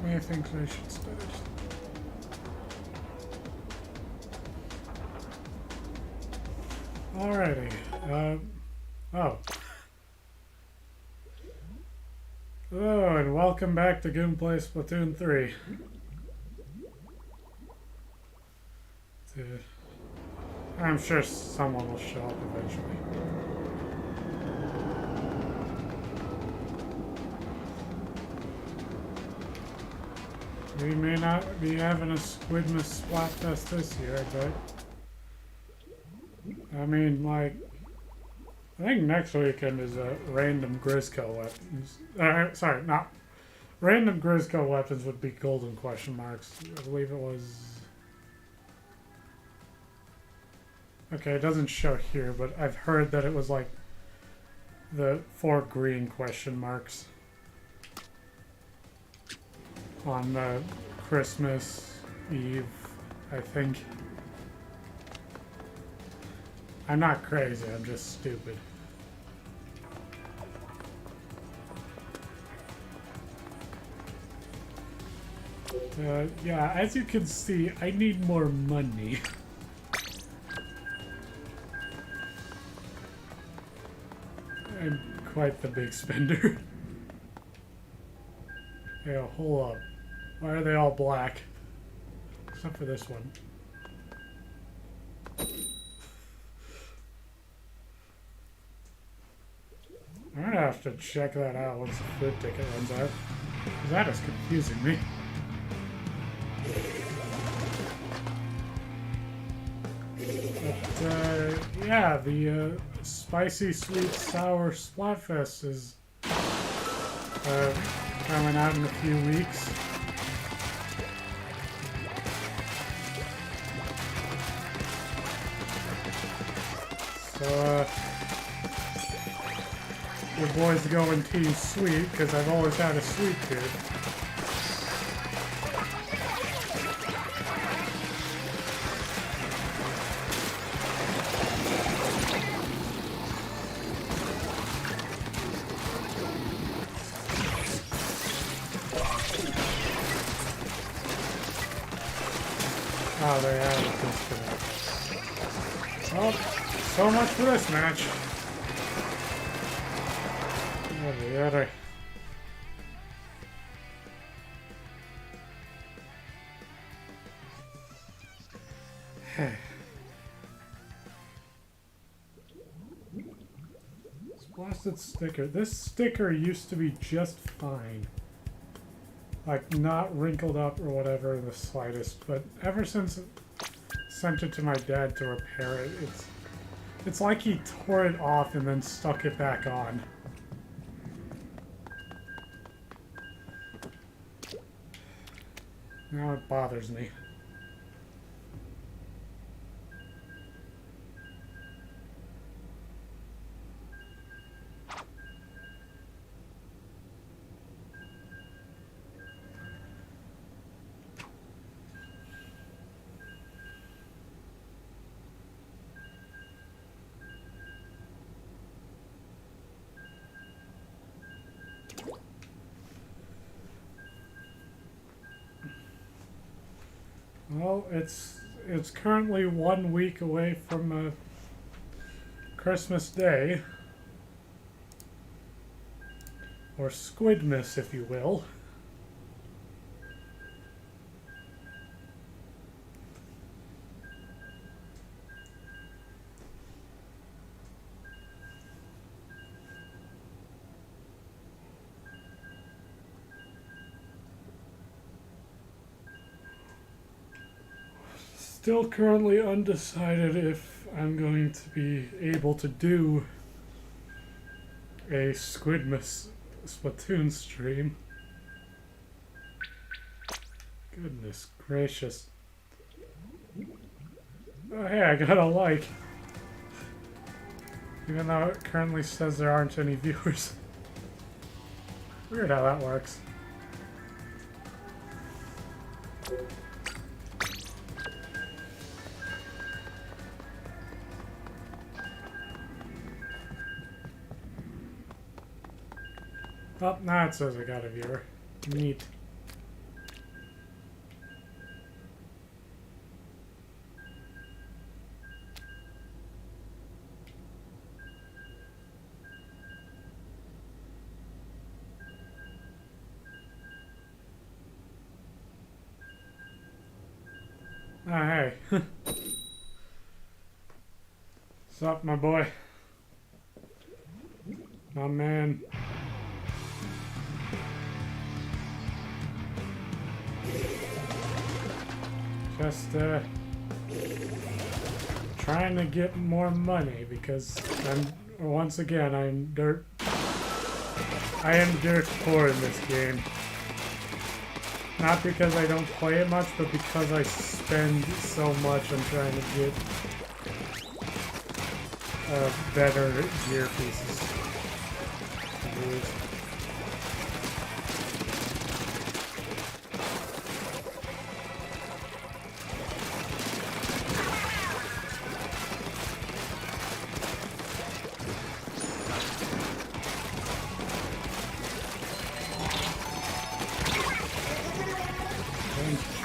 Methinks I should start. Alrighty. Oh. Hello, and welcome back to Goom Play Splatoon 3. I'm sure someone will show up eventually. We may not be having a Squidmas Splatfest this year, but I mean, like, I think next weekend is a random Grizzco weapons. Sorry, not random Grizzco weapons would be golden question marks. I believe it was. Okay, it doesn't show here, but I've heard that it was like the 4 green question marks on Christmas Eve, I think. I'm not crazy, I'm just stupid. Yeah, as you can see, I need more money. I'm quite the big spender. Yeah, hold up. Why are they all black? Except for this one. I'm gonna have to check that out once the food ticket runs out. Because that is confusing me. But, yeah, the Spicy Sweet Sour Splatfest is coming out in a few weeks. So, your boy's going Team Sweet, because I've always had a sweet tooth. Oh, they have a disconnect. Well, so much for this match. Yada. This blasted sticker. This sticker used to be just fine. Like, not wrinkled up or whatever in the slightest, but ever since I sent it to my dad to repair it, it's like he tore it off and then stuck it back on. Now it bothers me. Well, it's currently 1 week away from Christmas Day, or Squidmas, if you will. Still currently undecided if I'm going to be able to do a Squidmas Splatoon stream. Goodness gracious. Oh hey, I got a like. Even though it currently says there aren't any viewers. Weird how that works. Oh, now it says I got a viewer. Neat. Ah, hey. What's up, my boy? My man. Just, trying to get more money because once again, I am dirt poor in this game. Not because I don't play it much, but because I spend so much on trying to get better gear pieces.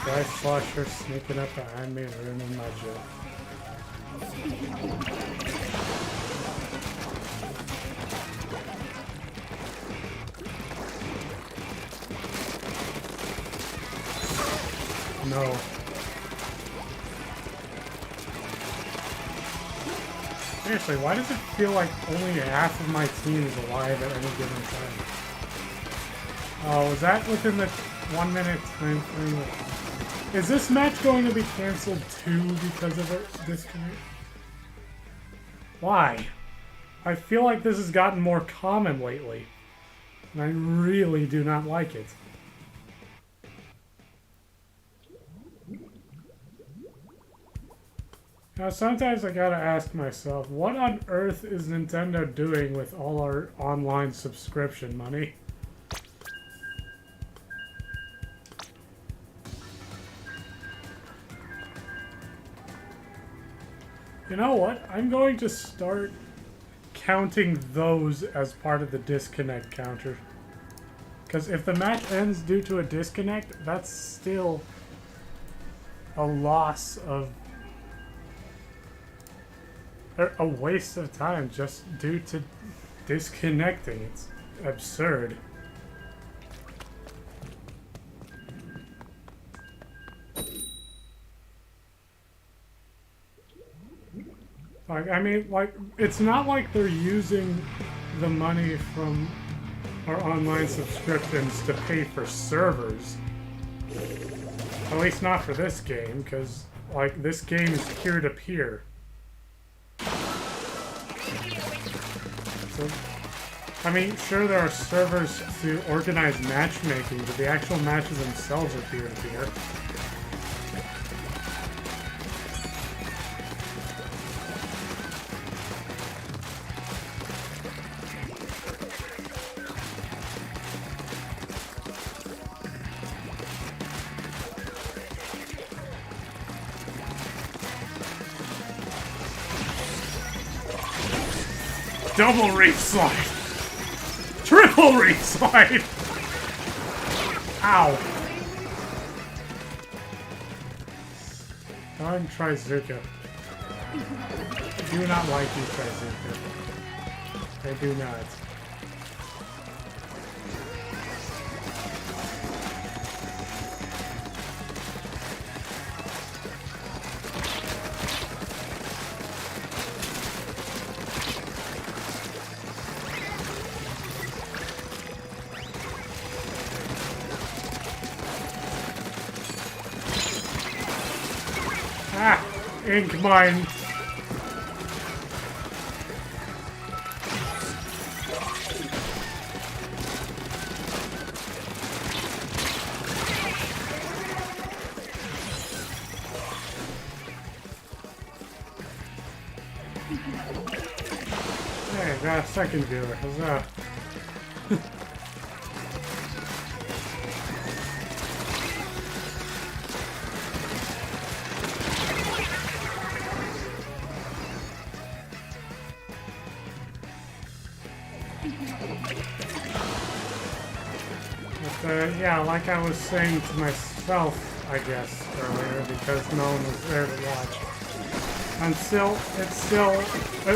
Dry Slosher sneaking up behind me and ruining my joke. No. Seriously, why does it feel like only half of my team is alive at any given time? Oh, was that within the 1 minute time frame? Is this match going to be cancelled too because of a disconnect? Why? I feel like this has gotten more common lately. And I really do not like it. Now sometimes I gotta ask myself, what on earth is Nintendo doing with all our online subscription money? You know what? I'm going to start counting those as part of the disconnect counter. Because if the match ends due to a disconnect, that's still a loss of... a waste of time just due to disconnecting. It's absurd. Like, I mean, like, it's not like they're using the money from our online subscriptions to pay for servers. At least not for this game, because, like, this game is peer-to-peer. So, I mean, sure there are servers to organize matchmaking, but the actual matches themselves are peer-to-peer. Double reef slide! Triple reef slide! Ow! Darn Trizuka. I do not like you, Trizuka. I do not. Ink mine. Hey, got a second viewer. Huzzah. Yeah, like I was saying to myself, I guess, earlier, because no one was there to watch.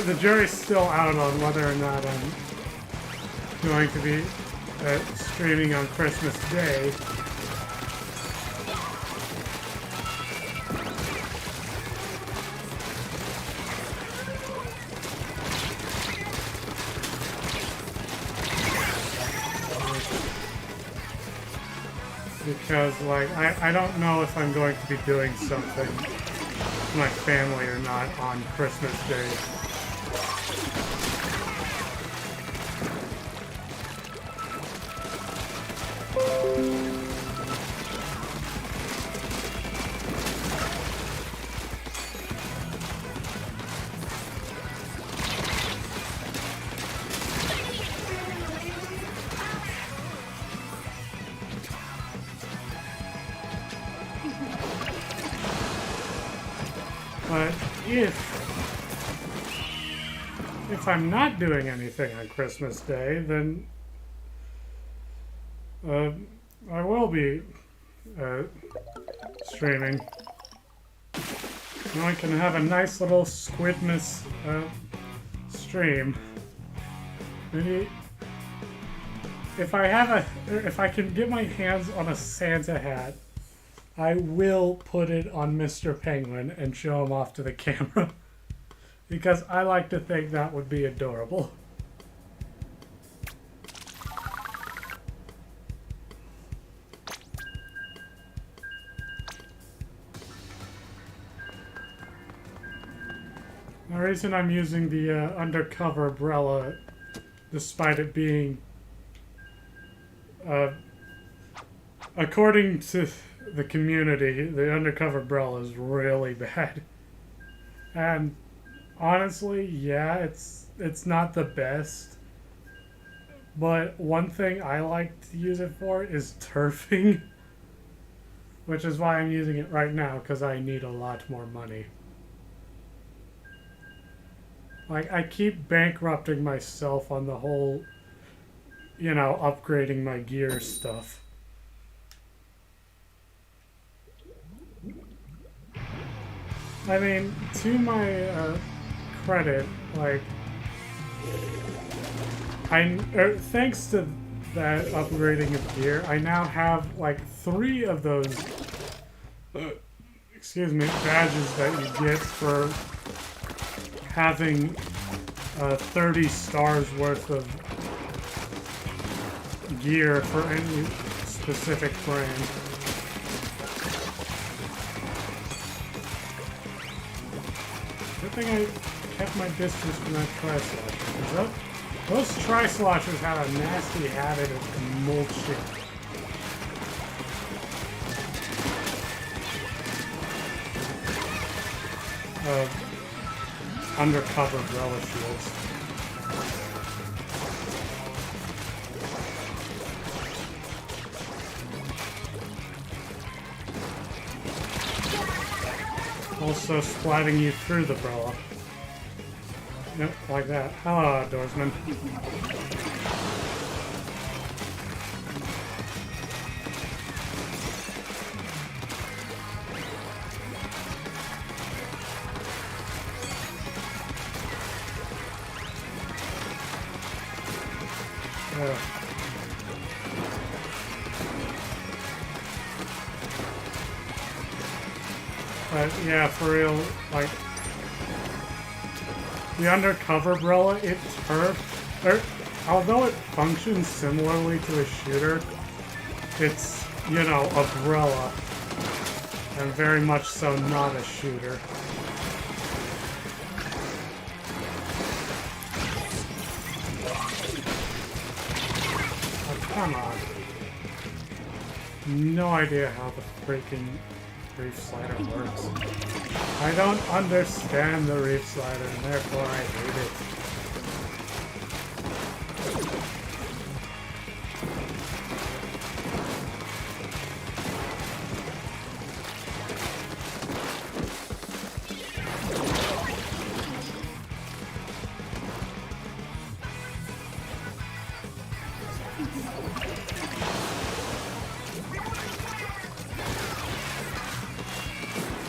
The jury's still out on whether or not I'm going to be streaming on Christmas Day. Because, like, I don't know if I'm going to be doing something with my family or not on Christmas Day. But if I'm not doing anything on Christmas Day, then I will be streaming. Now I can have a nice little Squidmas stream. Maybe if I can get my hands on a Santa hat, I will put it on Mr. Penguin and show him off to the camera. Because I like to think that would be adorable. The reason I'm using the undercover umbrella, despite it being, according to the community, the undercover umbrella is really bad. And honestly, yeah, it's not the best. But one thing I like to use it for is turfing. Which is why I'm using it right now, because I need a lot more money. Like, I keep bankrupting myself on the whole, you know, upgrading my gear stuff. I mean, to my credit, like, thanks to that upgrading of gear, I now have like 3 of those, excuse me, badges that you get for having 30 stars worth of gear for any specific brand. Good thing I kept my distance from that tri-slosher. Those tri-sloshers have a nasty habit of mulching. Undercover umbrella shields. Also splatting you through the umbrella. Yep, like that. Hello, outdoorsman. But yeah, for real, like, the undercover umbrella, although it functions similarly to a shooter, it's, you know, umbrella, and very much so not a shooter. Oh, come on. No idea how the freaking reef slider works. I don't understand the reef slider, and therefore I hate it.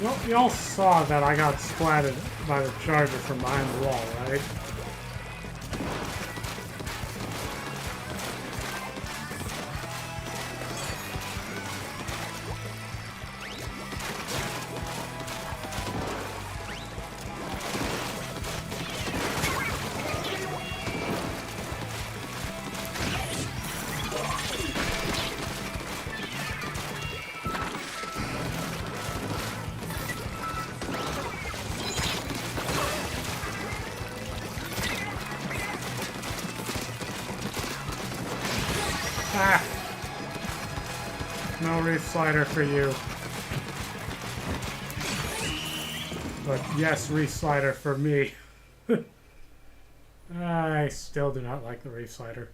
Well, y'all saw that I got splatted by the charger from behind the wall, right? No reef slider for you. But yes, reef slider for me. I still do not like the reef slider.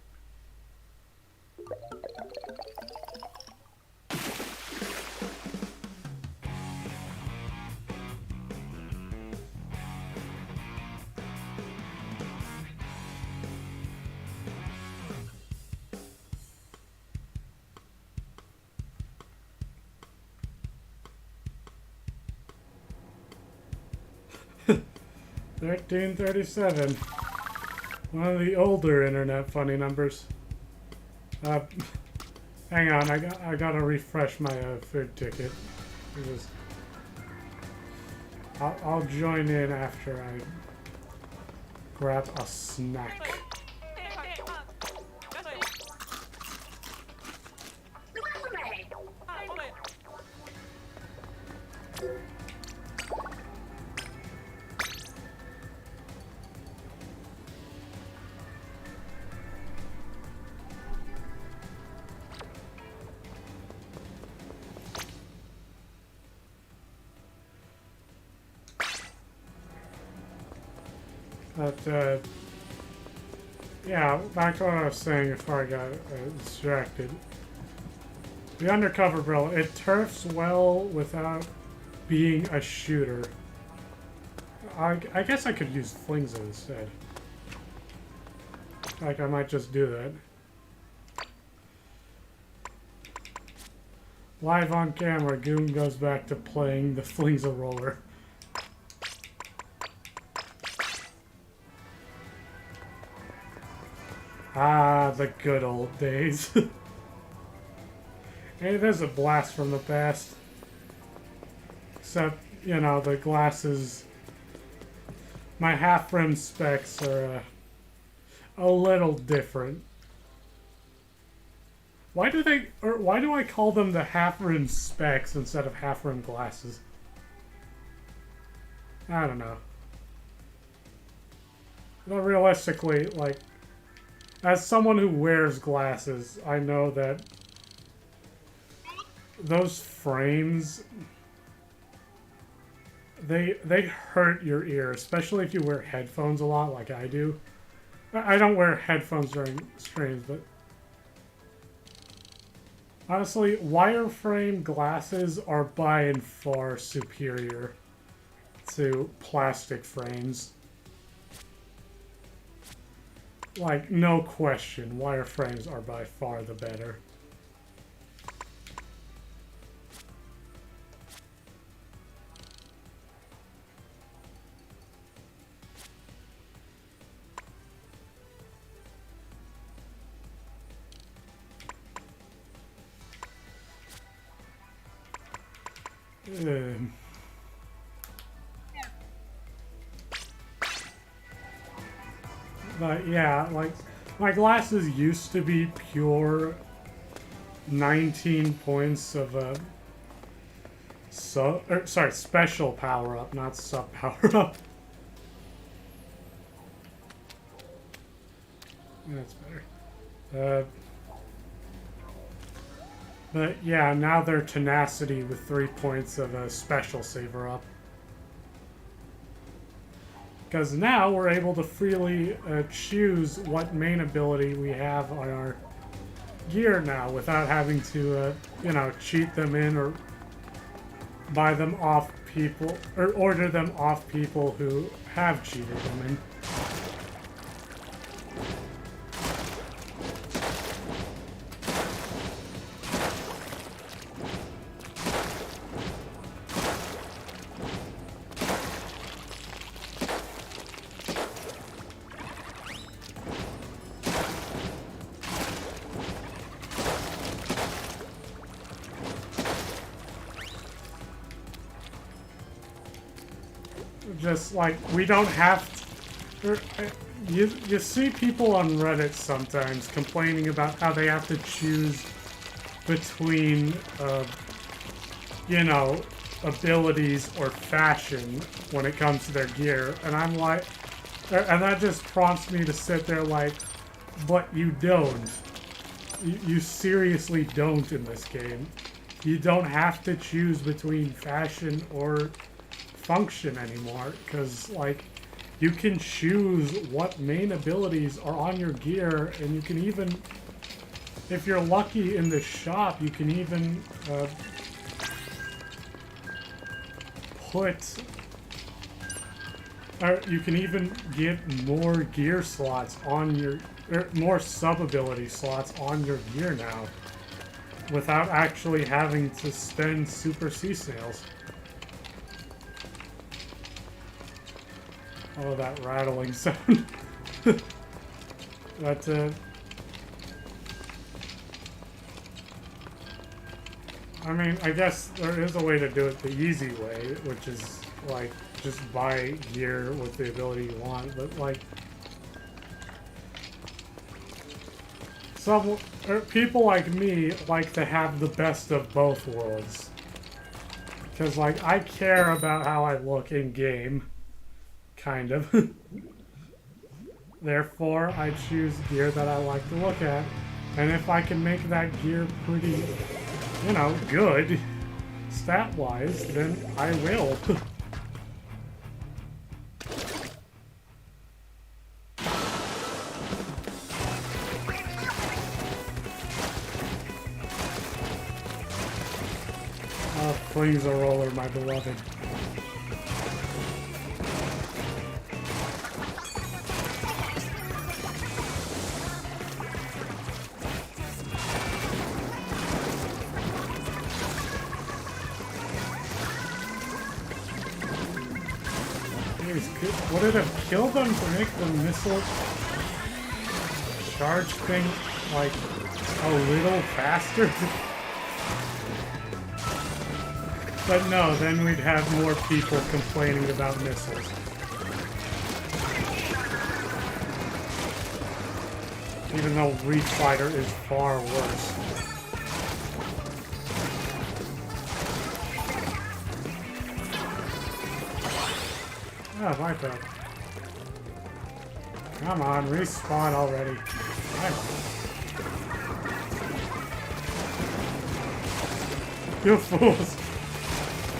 $13.37. One of the older internet funny numbers. Hang on, I gotta refresh my food ticket. Just, I'll join in after I grab a snack. But, yeah, back to what I was saying before I got distracted. The undercover barrel, it turfs well without being a shooter. I guess I could use flings instead. Like, I might just do that. Live on camera, Goom goes back to playing the flings roller. Ah, the good old days. It is a blast from the past. Except, you know, the glasses... My half-rim specs are a little different. Why do I call them the half-rim specs instead of half-rim glasses? I don't know. But realistically, like, as someone who wears glasses, I know that those frames, they hurt your ear, especially if you wear headphones a lot like I do. I don't wear headphones during streams, but honestly, wireframe glasses are by and far superior to plastic frames. Like, no question, wireframes are by far the better. But yeah, like, my glasses used to be pure 19 points of special power up, not sub power up. That's better. But yeah, now they're tenacity with 3 points of a special saver up. Because now we're able to freely choose what main ability we have on our gear now without having to, you know, cheat them in or buy them off people, or order them off people who have cheated them in. Just like, we don't have to, you see people on Reddit sometimes complaining about how they have to choose between, you know, abilities or fashion when it comes to their gear, and I'm like, and that just prompts me to sit there like, but you don't. You seriously don't in this game. you don't have to choose between fashion or function anymore, because like you can choose what main abilities are on your gear, and you can even, if you're lucky in the shop, you can even you can even get more gear slots on your, or more sub-ability slots on your gear now, without actually having to spend super sea snails. Oh, that rattling sound. But, I mean, I guess there is a way to do it the easy way, which is, like, just buy gear with the ability you want, but, like, people like me like to have the best of both worlds. Because, like, I care about how I look in-game. Kind of. Therefore, I choose gear that I like to look at. And if I can make that gear pretty, you know, good, stat-wise, then I will. Oh, please, a roller, my beloved. Would it have killed them to make the missile charge thing, like, a little faster? But no, then we'd have more people complaining about missiles. Even though Reach Fighter is far worse. Oh, my bad. Come on, respawn already. You fools!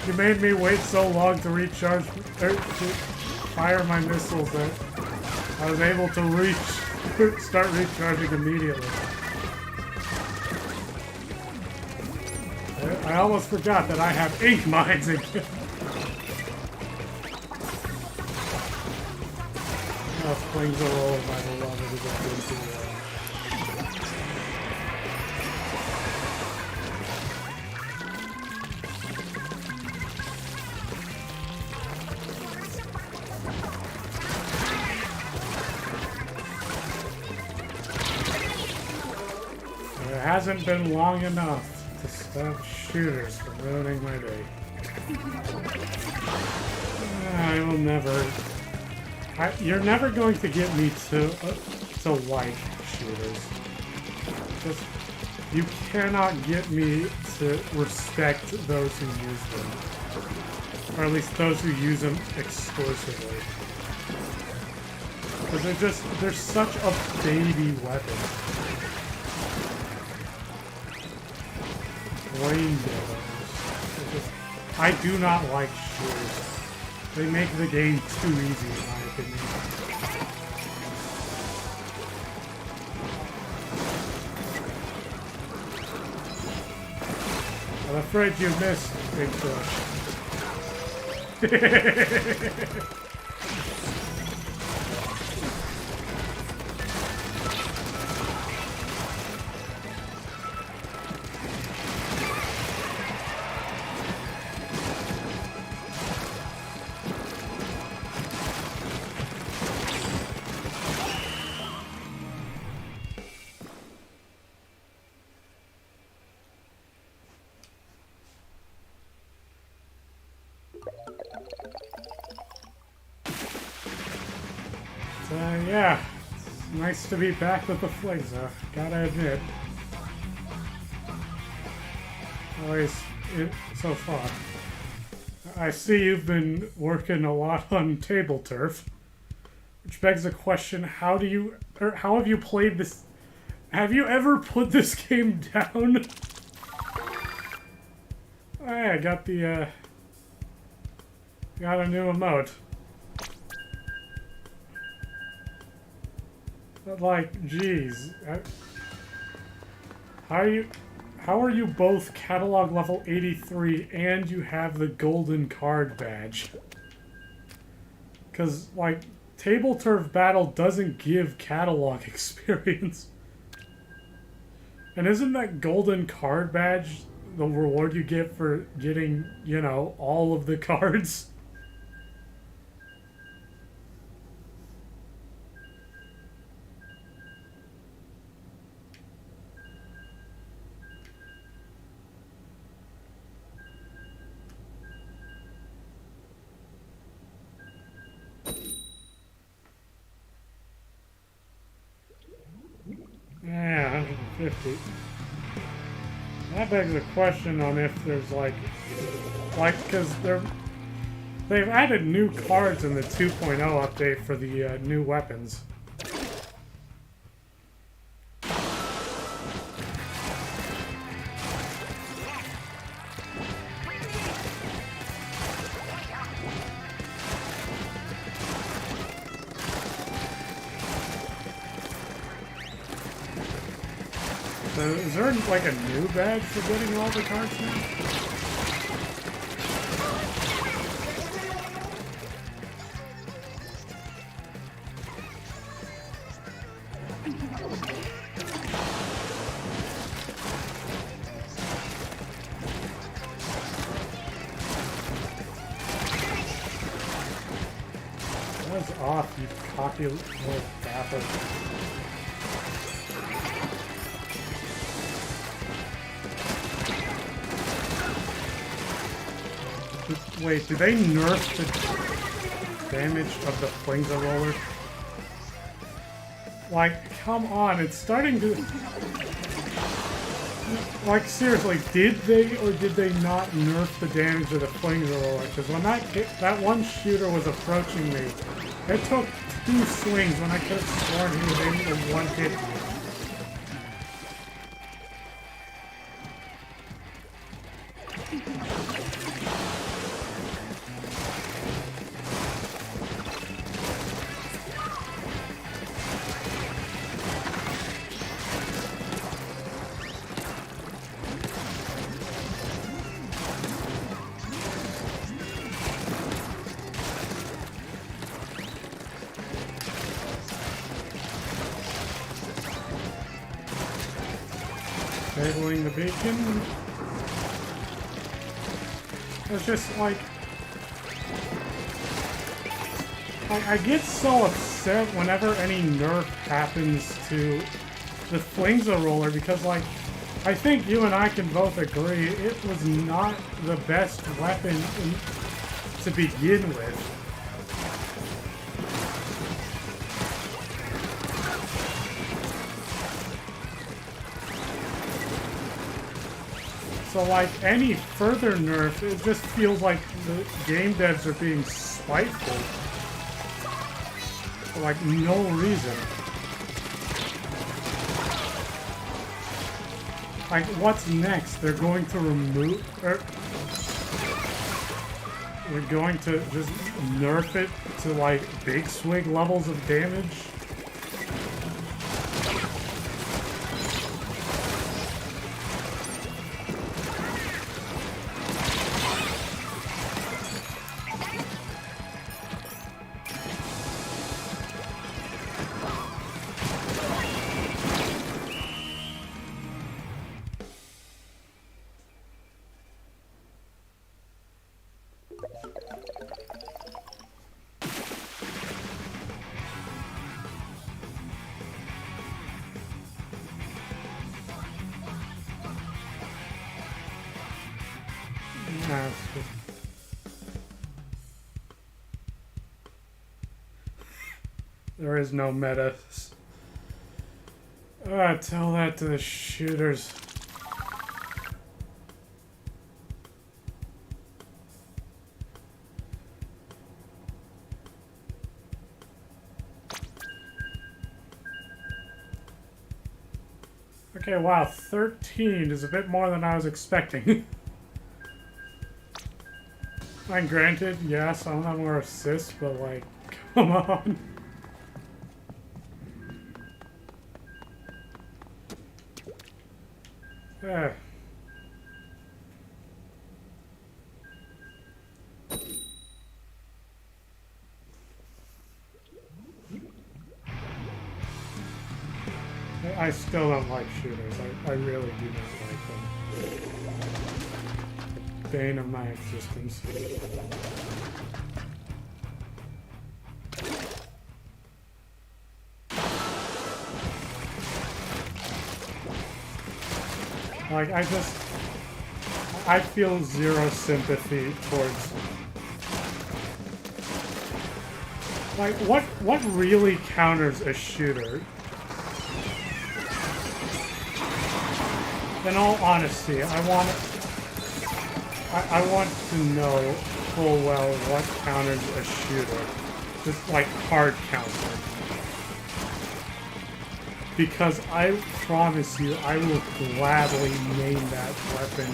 You made me wait so long to recharge, to fire my missiles that I was able to start recharging immediately. I almost forgot that I have ink mines again. Flings a roll by the love of the into It hasn't been long enough to stop shooters from ruining my day. I will never... you're never going to get me to like shooters. Just, you cannot get me to respect those who use them. Or at least those who use them exclusively. Because they're such a baby weapon. Brain damage. I do not like shooters. They make the game too easy, in my opinion. I'm afraid you missed, Big Bush. Yeah, it's nice to be back with the flings, gotta admit. At least, so far. I see you've been working a lot on table turf, which begs the question, how have you played this? Have you ever put this game down? Hey, I got the, got a new emote. But like, geez. How are you both catalog level 83 and you have the golden card badge? Because, like, Table Turf Battle doesn't give catalog experience. And isn't that golden card badge the reward you get for getting, you know, all of the cards? Yeah, 150. That begs a question on if there's like, because they've added new cards in the 2.0 update for the new weapons. So is there like a new badge for getting all the cards now? That was off, you cocky little bastard. Wait, did they nerf the damage of the Flingza roller? Like, come on, it's starting to... Like, seriously, did they or did they not nerf the damage of the Flingza roller? Because when that one shooter was approaching me, it took 2 swings when I could have sworn he was able to one-hit me. Disabling the beacon. It's just like... I get so upset whenever any nerf happens to the Flingza roller because, like, I think you and I can both agree it was not the best weapon to begin with. So, like, any further nerf, it just feels like the game devs are being spiteful. For, like, no reason. Like, what's next? They're going to remove... They're going to just nerf it to, like, big swig levels of damage? There is no meta. Tell that to the shooters. Okay, wow, 13 is a bit more than I was expecting. And granted, yeah, some of them were assists, but like, come on. Eh. I still don't like shooters. I really do not like them. Bane of my existence. Like, I feel zero sympathy towards... Like, what really counters a shooter? In all honesty, I want to know full well what counters a shooter. Just like hard counter. Because I promise you, I will gladly name that weapon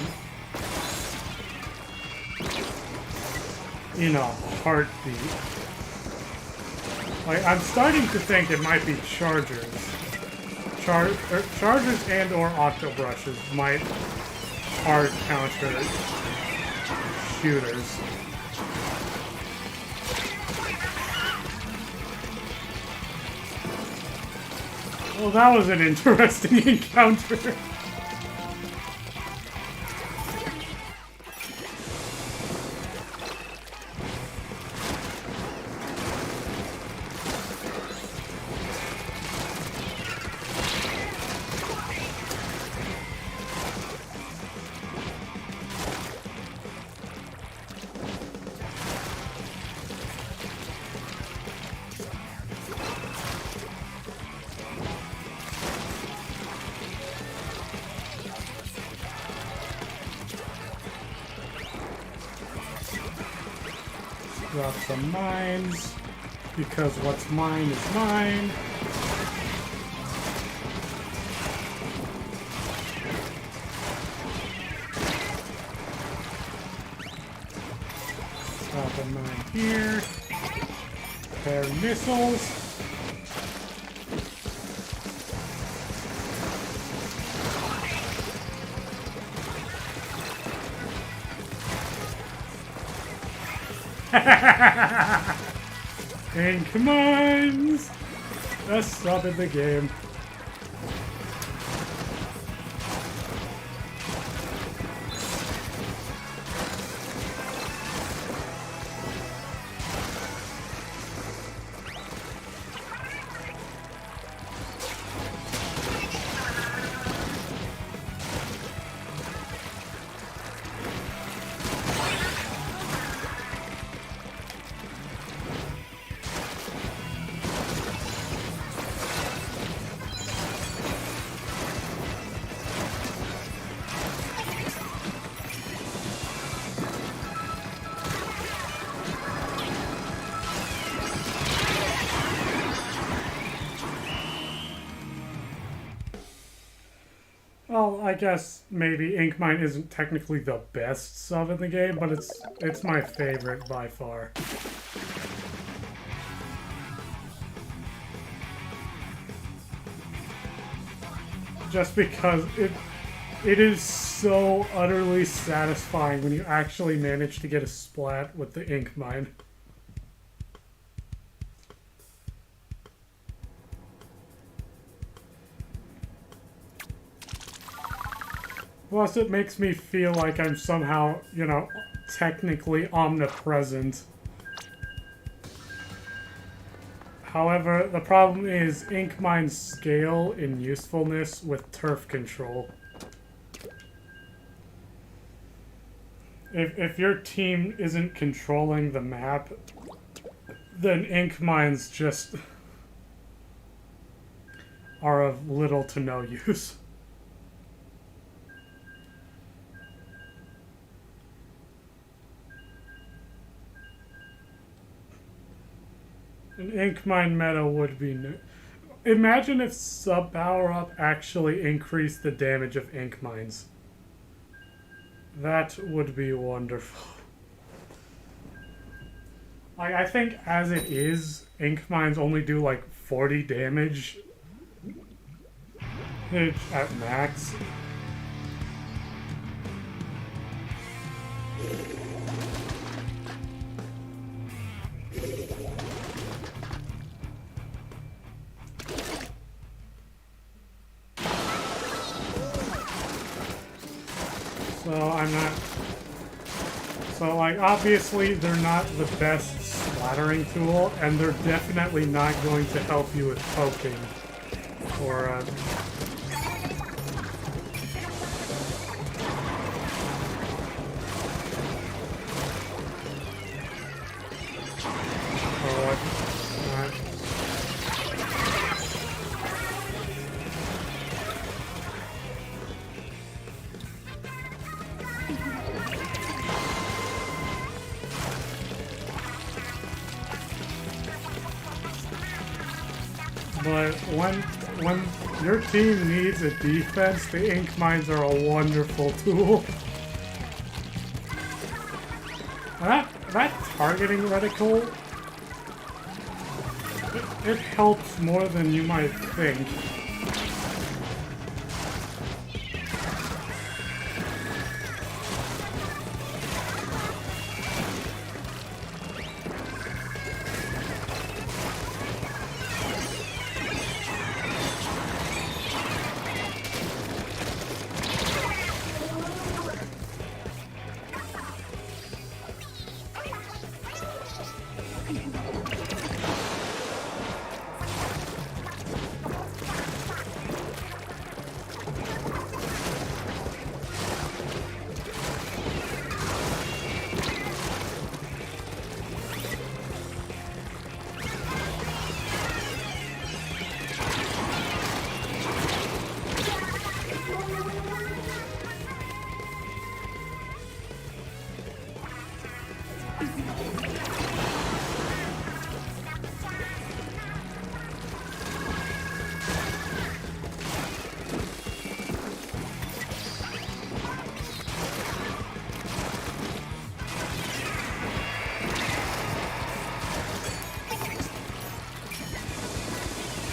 in a heartbeat. Like, I'm starting to think it might be chargers. Chargers and or octobrushes might hard counter shooters. Well, that was an interesting encounter. Drop some mines, because what's mine is mine. Drop a mine here. Pair missiles. Ink mines! Best sub in the game. Well, I guess maybe Ink Mine isn't technically the best sub in the game, but it's my favorite by far. Just because it is so utterly satisfying when you actually manage to get a splat with the Ink Mine. Plus, it makes me feel like I'm somehow, you know, technically omnipresent. However, the problem is Ink Mine's scale in usefulness with turf control. If your team isn't controlling the map, then Ink Mines just are of little to no use. An Ink Mine meta would be new. Imagine if sub power up actually increased the damage of Ink Mines. That would be wonderful. Like, I think as it is, ink mines only do like 40 damage at max. So I'm not... So, like, obviously they're not the best splattering tool, and they're definitely not going to help you with poking or, But when your team needs a defense, the ink mines are a wonderful tool. That targeting reticle, it helps more than you might think.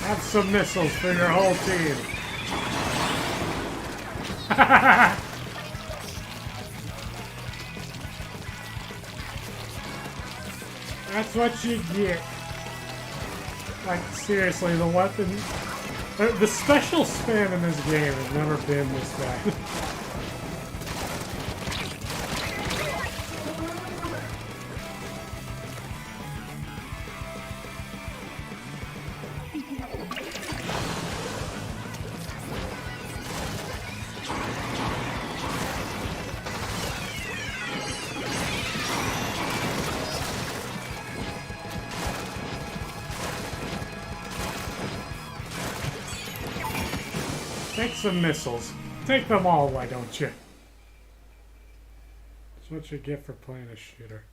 Have some missiles for your whole team. That's what you get. Like, seriously, the weapon... The special spam in this game has never been this bad. Take some missiles. Take them all, why don't you? That's what you get for playing a shooter.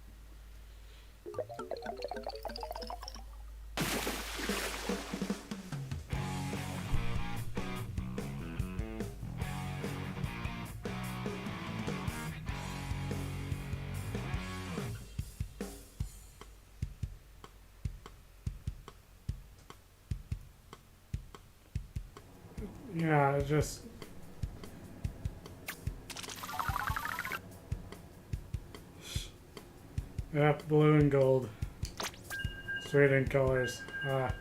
Yeah, just... Yep, blue and gold. Straight in colors. I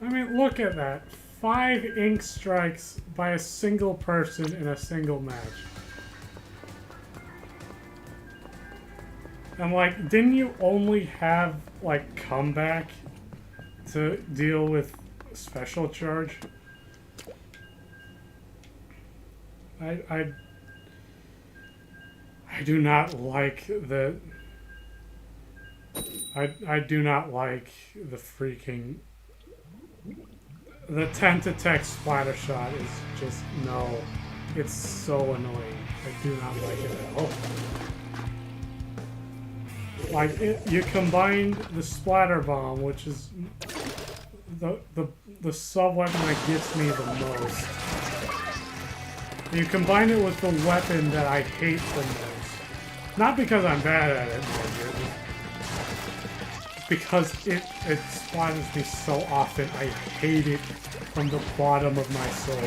mean, look at that. 5 ink strikes by a single person in a single match. And, like, didn't you only have, like, comeback to deal with special charge? I do not like the... I do not like the freaking... The Tentatek splatter shot is just... No. It's so annoying. I do not like it at all. Like, you combined the splatter bomb, which is the sub-weapon that gets me the most. You combine it with the weapon that I hate the most. Not because I'm bad at it, because it splatters me so often. I hate it from the bottom of my soul.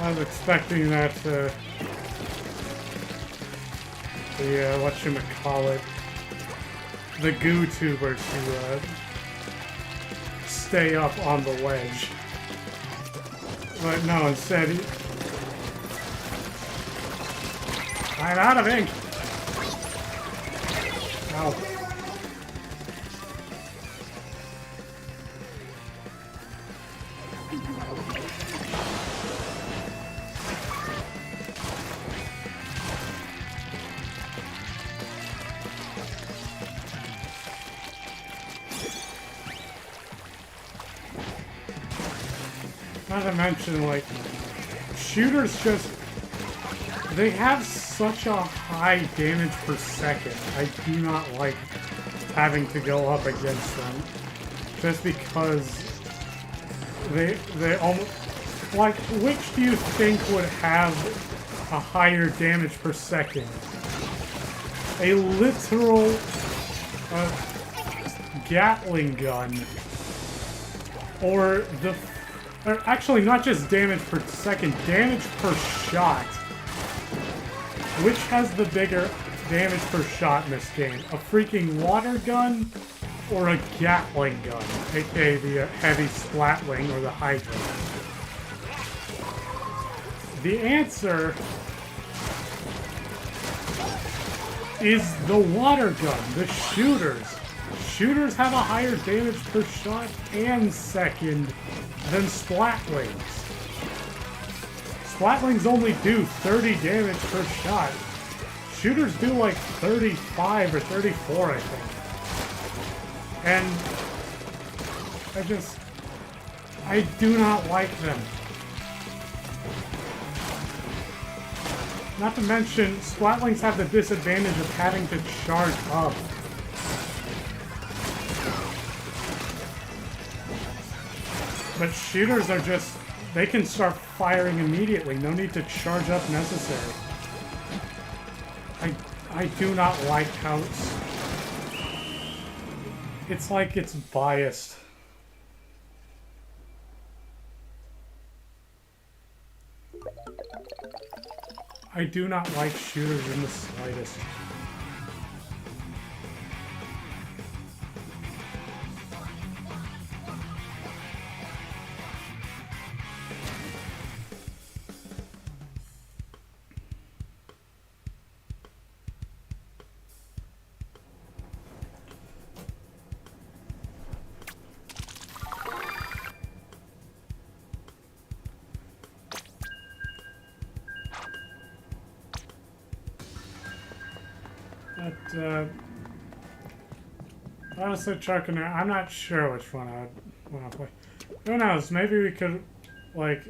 I was expecting that the whatchamacallit, the goo tuber to stay up on the ledge. But no, instead I'm out of ink! Ow. Not to mention, like, shooters just, they have such a high damage per second. I do not like having to go up against them. Just because they almost, like, which do you think would have a higher damage per second? A literal Gatling gun, or actually, not just damage per second, damage per shot. Which has the bigger damage per shot in this game? A freaking water gun or a Gatling gun? AKA the heavy splatling or the Hydra. The answer is the water gun, the shooters. Shooters have a higher damage per shot and second than Splatlings. Splatlings only do 30 damage per shot. Shooters do like 35 or 34, I think. And I do not like them. Not to mention, Splatlings have the disadvantage of having to charge up. But shooters are just, they can start firing immediately. No need to charge up necessary. I do not like how it's like it's biased. I do not like shooters in the slightest. Honestly, Chuck and I'm not sure which one I would want to play. Who knows? Maybe we could, like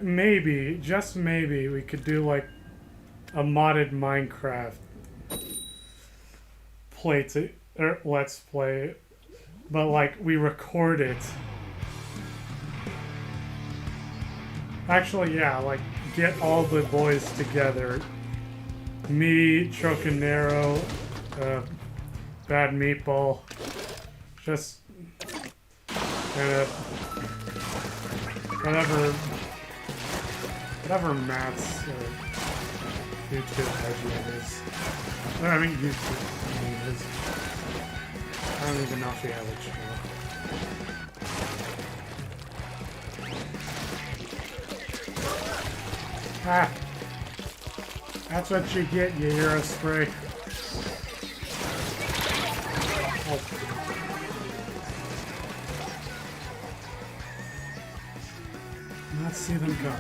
maybe, just maybe, we could do like a modded Minecraft or let's play, but like we record it. Actually, yeah, like get all the boys together. Me, Chocanero, Bad Meatball, just kind of whatever Matt's YouTube idea is. Or, I mean, YouTube name is. I don't even know if he has a channel. Ah! That's what you get, you hero spray. Oh. Let's see them go.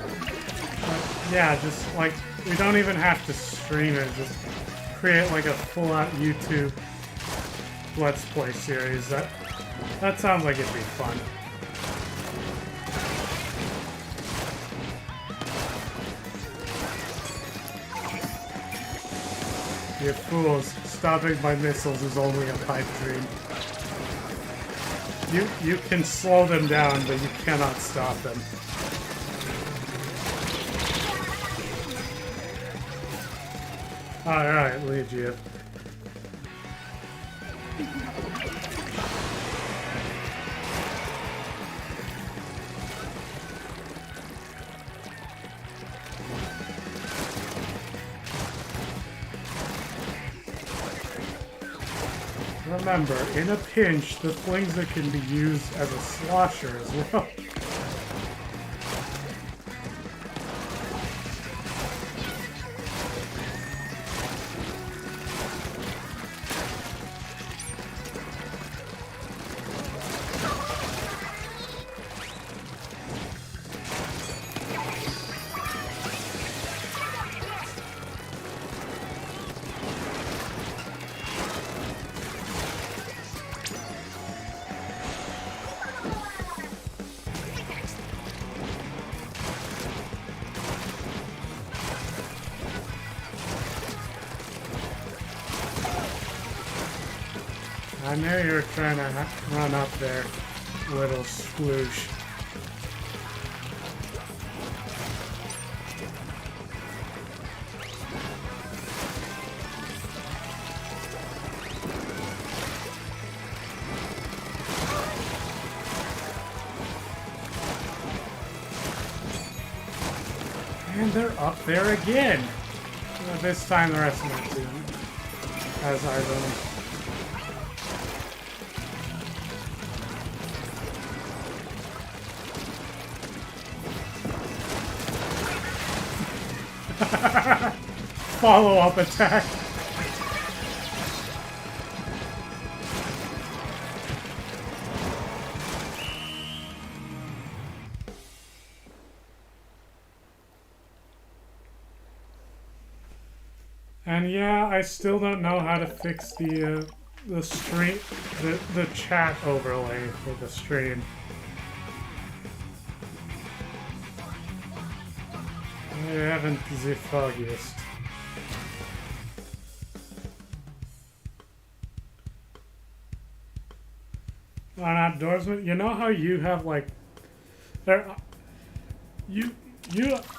But yeah, just like, we don't even have to stream it, just create like a full-out YouTube Let's Play series. That sounds like it'd be fun. You fools, stopping my missiles is only a pipe dream. You can slow them down, but you cannot stop them. Alright, Legia. Remember, in a pinch, the flings that can be used as a slosher as well. I knew you were trying to run up there, little sploosh. And they're up there again! This time the rest of my team has eyes on them. Follow-up attack. And yeah, I still don't know how to fix the stream, the chat overlay for the stream. I haven't the foggiest. On Outdoorsman, you know how you have like there,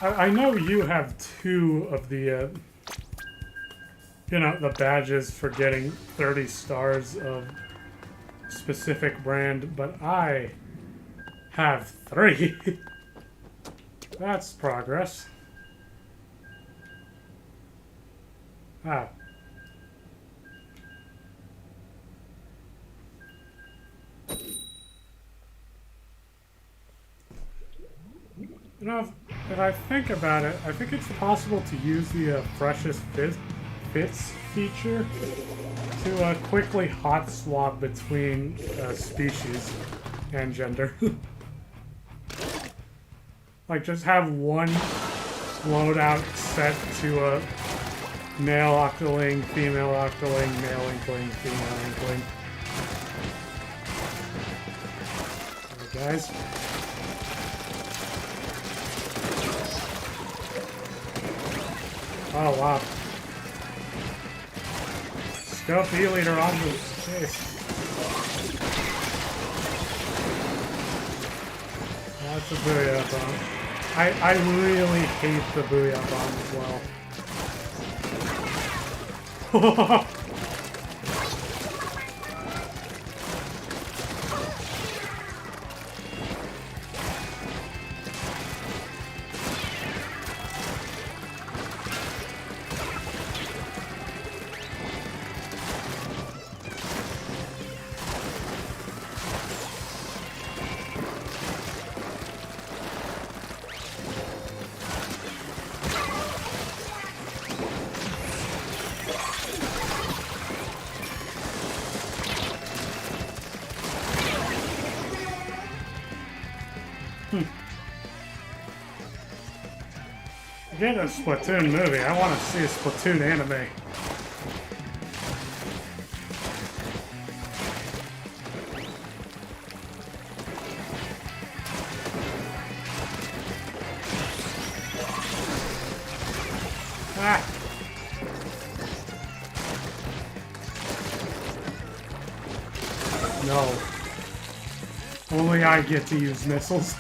I know you have 2 of the you know, the badges for getting 30 stars of specific brand, but I have 3. That's progress. Ah. You know, if I think about it, I think it's possible to use the freshest fits feature to quickly hot swap between species and gender. Like, just have one loadout set to a male octoling, female octoling, male inkling, female inkling. Alright, guys. Oh, wow. Scope E-leader on the chase. That's a booyah bomb. I really hate the booyah bomb as well. Get a Splatoon movie. I want to see a Splatoon anime. Ah! Only I get to use missiles.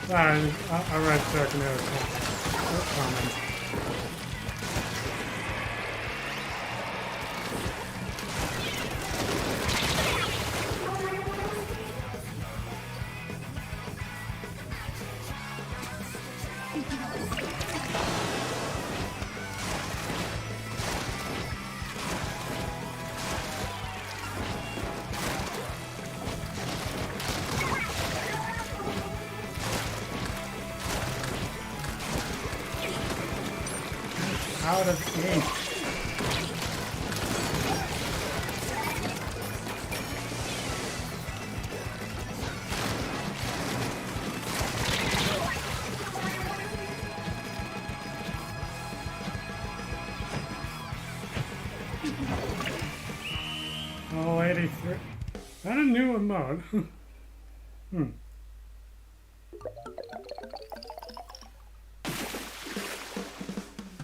I read Darkness comment. Out of ink. Oh, 83. Is that a new emote? Hmm.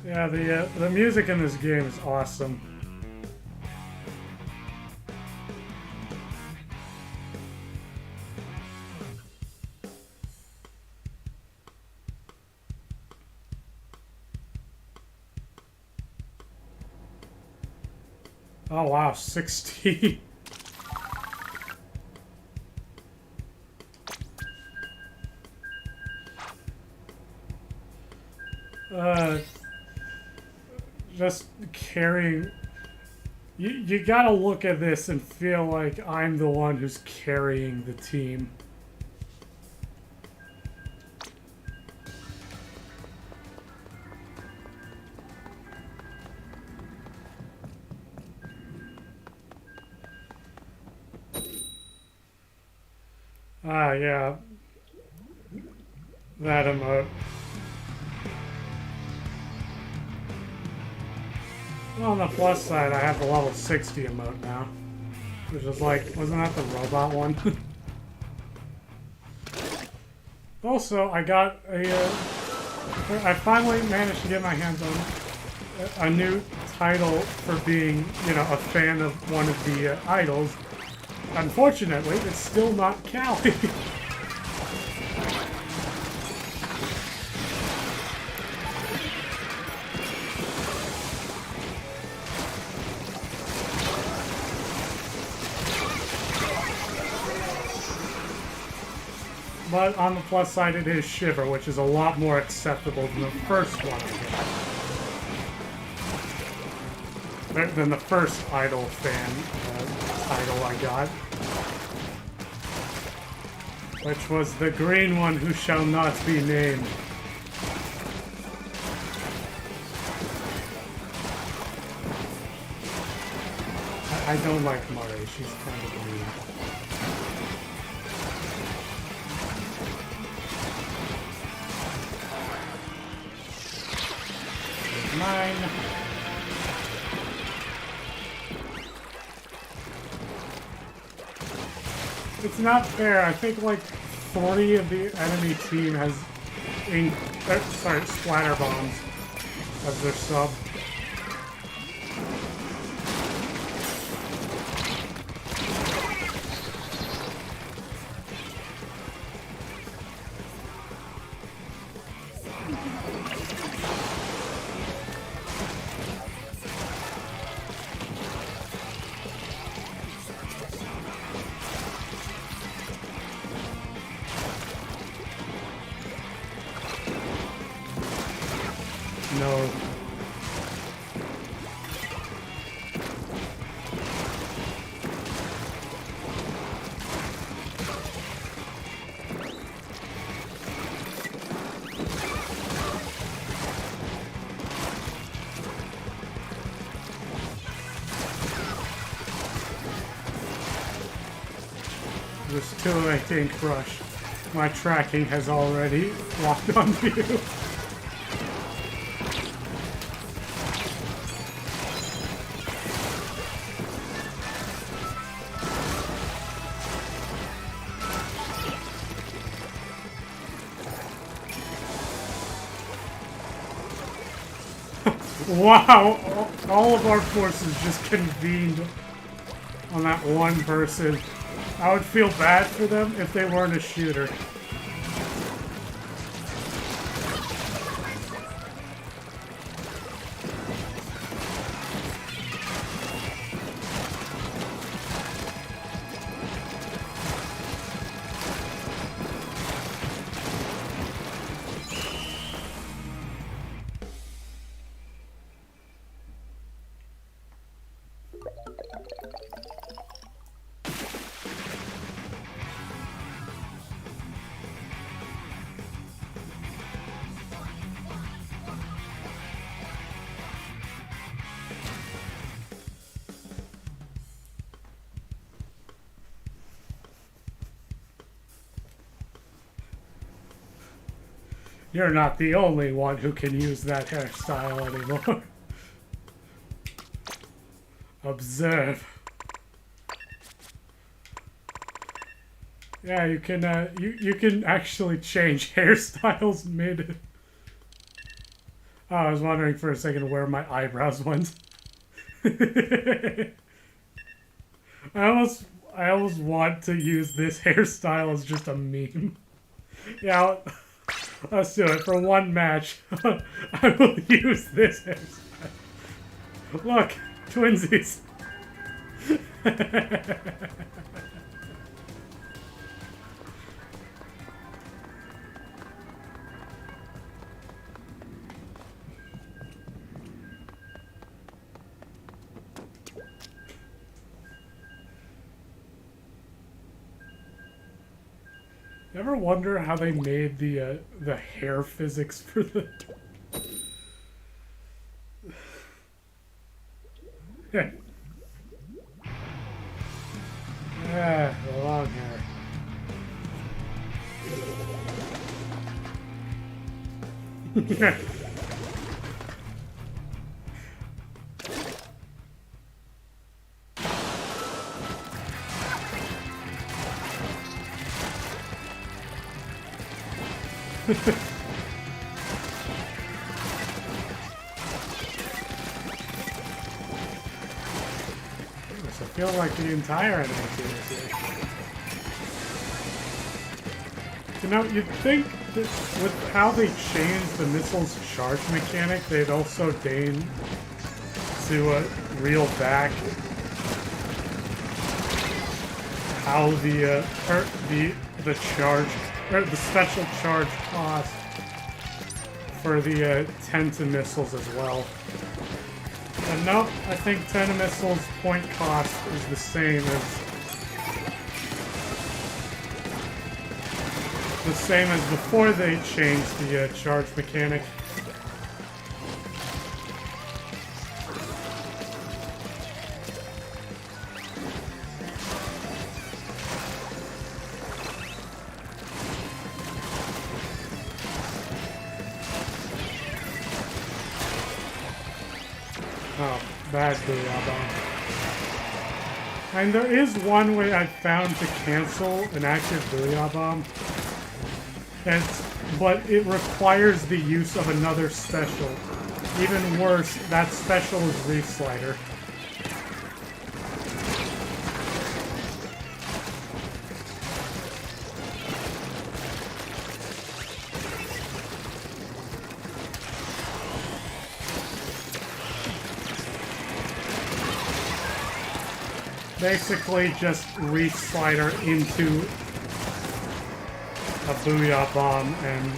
Yeah, the music in this game is awesome. Oh wow, 60. Just carrying. You gotta look at this and feel like I'm the one who's carrying the team. Ah, yeah. That emote. Well, on the plus side, I have the level 60 emote now. Which is like, wasn't that the robot one? Also, I got I finally managed to get my hands on a new title for being, you know, a fan of one of the idols. Unfortunately, it's still not Callie. But on the plus side, it is Shiver, which is a lot more acceptable than the first one I got. Than the first Idol fan title I got. Which was the green one who shall not be named. I don't like Murray, she's kind of mean. Mine. It's not fair. I think like 40 of the enemy team has splatter bombs as their sub. No. There's two I think rush. My tracking has already locked onto you. Wow, all of our forces just convened on that one person. I would feel bad for them if they weren't a shooter. You're not the only one who can use that hairstyle anymore. Observe. Yeah, you can actually change hairstyles mid. Oh, I was wondering for a second where my eyebrows went. I almost want to use this hairstyle as just a meme. Yeah, let's do it for one match. I will use this hairstyle. Look, twinsies. Ever wonder how they made the hair physics for the? Yeah. Yeah, the long hair. I feel like the entire enemy team is here. You know, you'd think that with how they changed the missile's charge mechanic, they'd also deign to reel back how the charge or the special charge cost for the Tenta missiles as well. But nope, I think Tenta missiles point cost is the same as before they changed the charge mechanic. Oh, bad Booyah Bomb. And there is one way I found to cancel an active Booyah Bomb. But it requires the use of another special. Even worse, that special is Reef Slider. Basically just Reef Slider into a Booyah Bomb and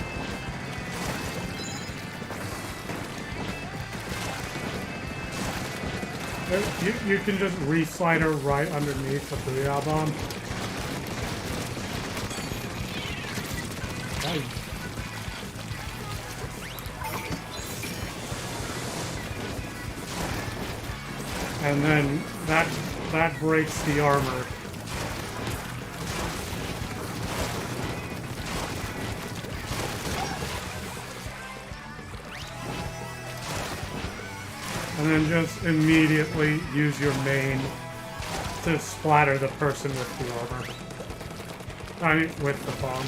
you can just Reef Slider right underneath the Booyah Bomb. And then that breaks the armor. And then just immediately use your main to splatter the person with the armor. I mean, with the bomb.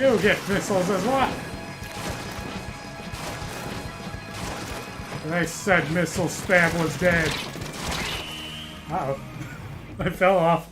You get missiles as well. I said missile spam was dead. Uh-oh. I fell off.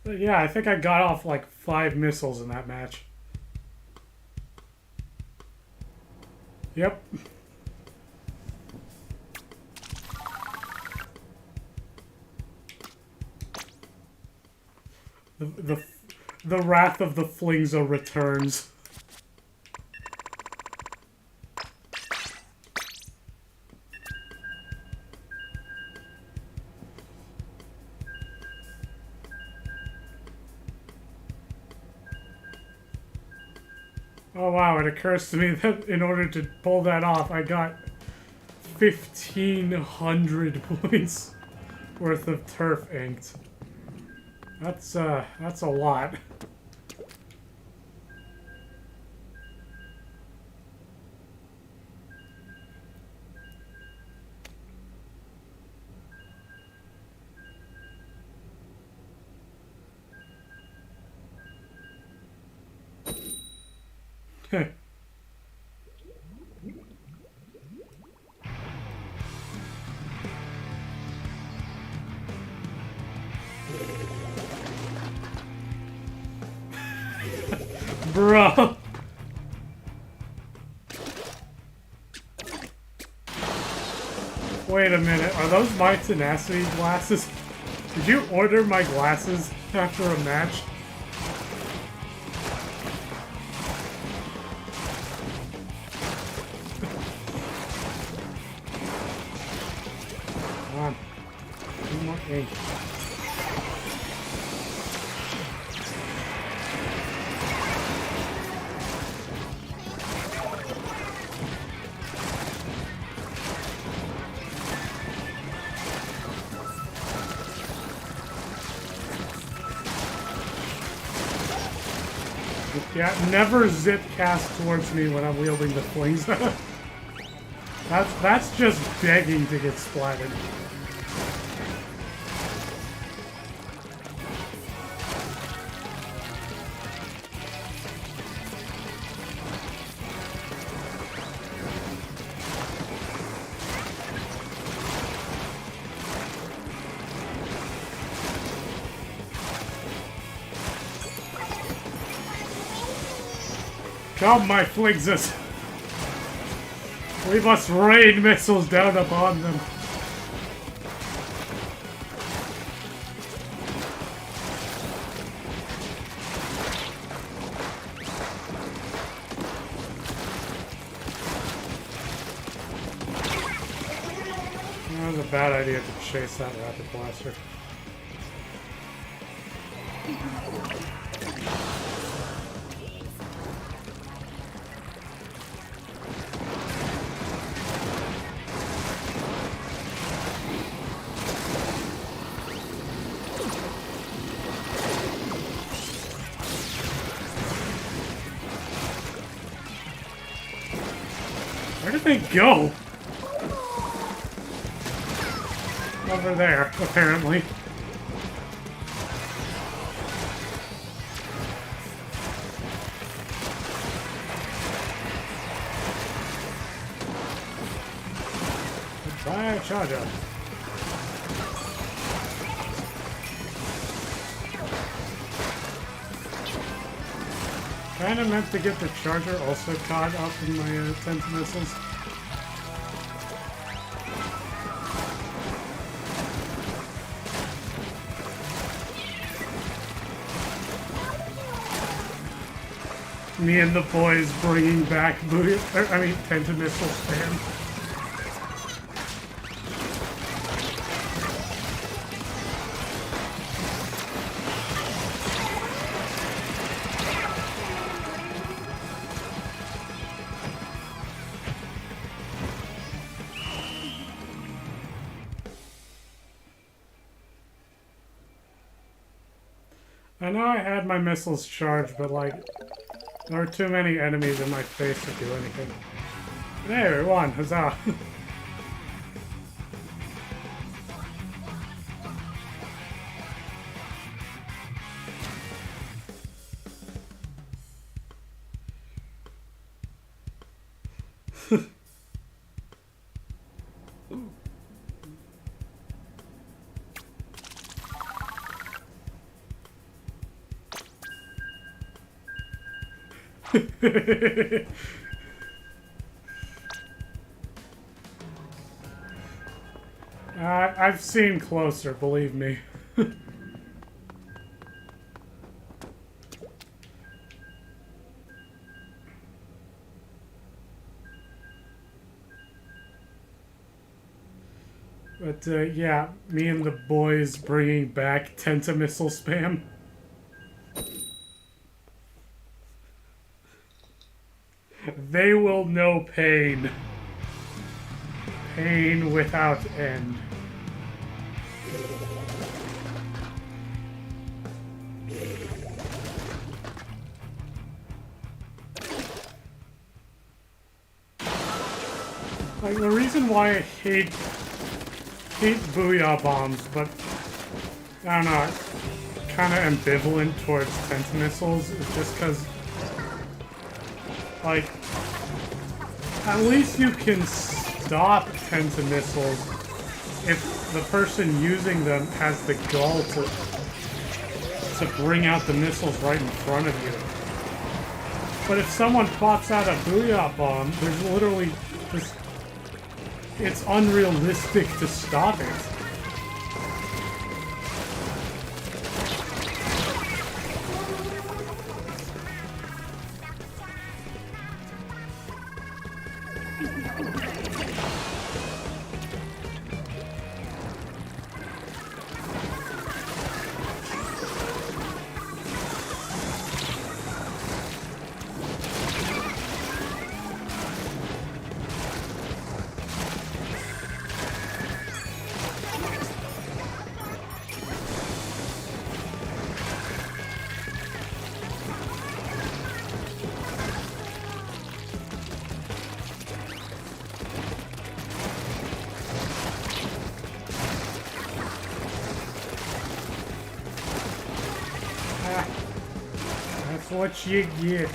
But yeah, I think I got off like 5 missiles in that match. Yep. The wrath of the Flingza returns. Oh wow, it occurs to me that in order to pull that off, I got 1,500 points worth of turf inked. That's a lot. Bro. Wait a minute, are those my tenacity glasses? Did you order my glasses after a match? Come on. One more ink. Yeah, never zip cast towards me when I'm wielding the flings. That's just begging to get splattered. Come, my Flingzas! We must rain missiles down upon them. That was a bad idea to chase that rapid blaster. Where did they go? Over there, apparently. Goodbye, Charger. Kinda meant to get the charger also caught up in my 10 missiles. Me and the boys bringing back Penta missile spam. I know I had my missiles charged, but like, there were too many enemies in my face to do anything. There, we won! Huzzah! I've seen closer, believe me. But yeah, me and the boys bringing back Tentamissile spam. They will know pain. Pain without end. Like, the reason why I hate Booyah Bombs, but I don't know, kind of ambivalent towards Tentamissiles is just because, like, at least you can stop Tentamissiles if the person using them has the gall to bring out the missiles right in front of you. But if someone pops out a Booyah Bomb, there's literally just... it's unrealistic to stop it. That's what you get.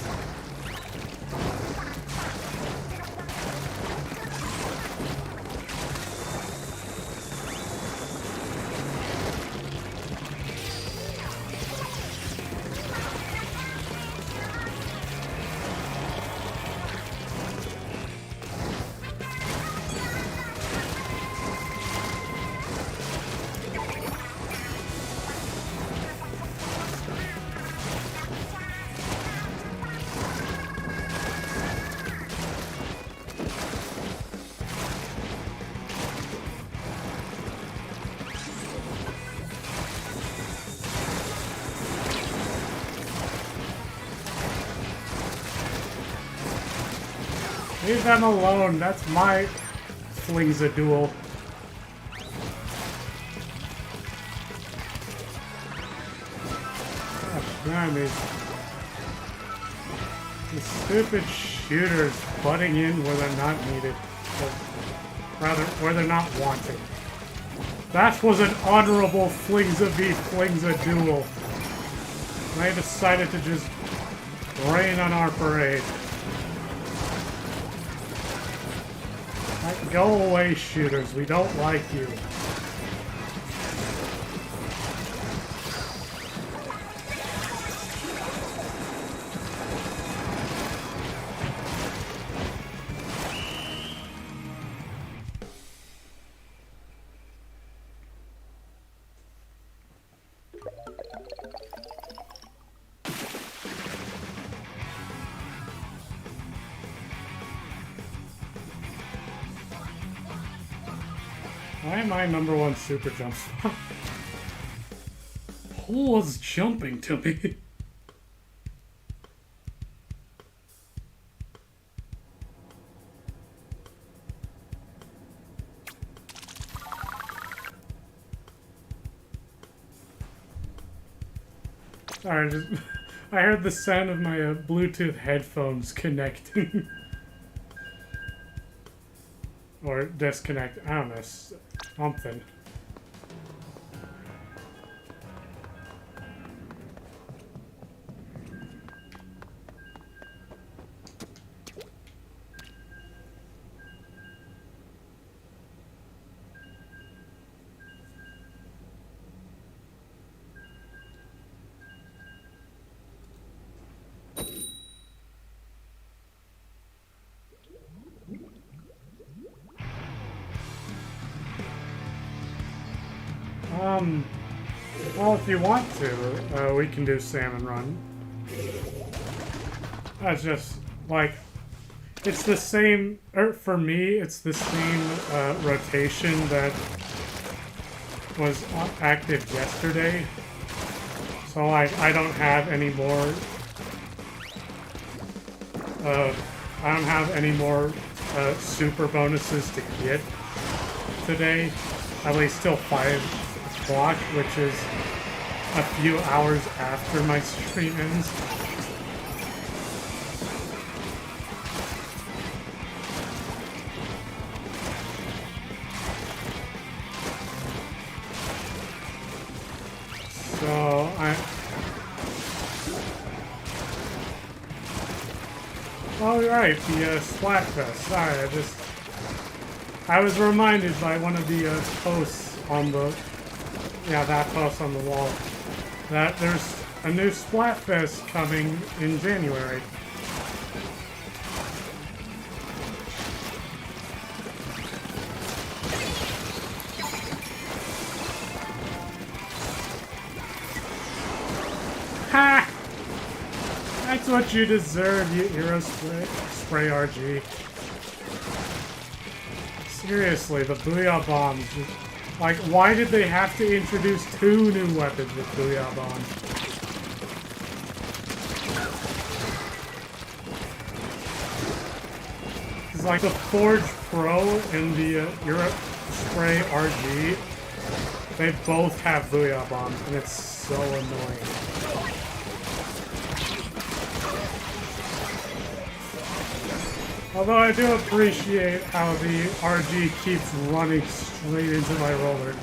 Leave them alone. That's my flings a duel. Gosh, damn it. The stupid shooters butting in where they're not needed. Or rather, where they're not wanted. That was an honorable flings a duel. And they decided to just rain on our parade. Go away, shooters. We don't like you. Why am I #1 super jump spot? Who was jumping to me? Sorry, just I heard the sound of my Bluetooth headphones connecting or disconnect. I don't know, something. Well, if you want to, we can do Salmon Run. That's just, like, it's the same, or for me, it's the same rotation that was active yesterday. So, like, I don't have any more, super bonuses to get today. At least till 5 o'clock, which is a few hours after my stream ends. So oh, right, the Splatfest. Sorry, I was reminded by one of the posts on the, that post on the wall, that there's a new Splatfest coming in January. Ha! That's what you deserve, you Hero Spray RG. Seriously, the Booyah Bombs. Like, why did they have to introduce 2 new weapons with Booyah Bombs? It's like the Forge Pro and the Hero Spray RG. They both have Booyah Bombs, and it's so annoying. Although I do appreciate how the RG keeps running straight into my roller.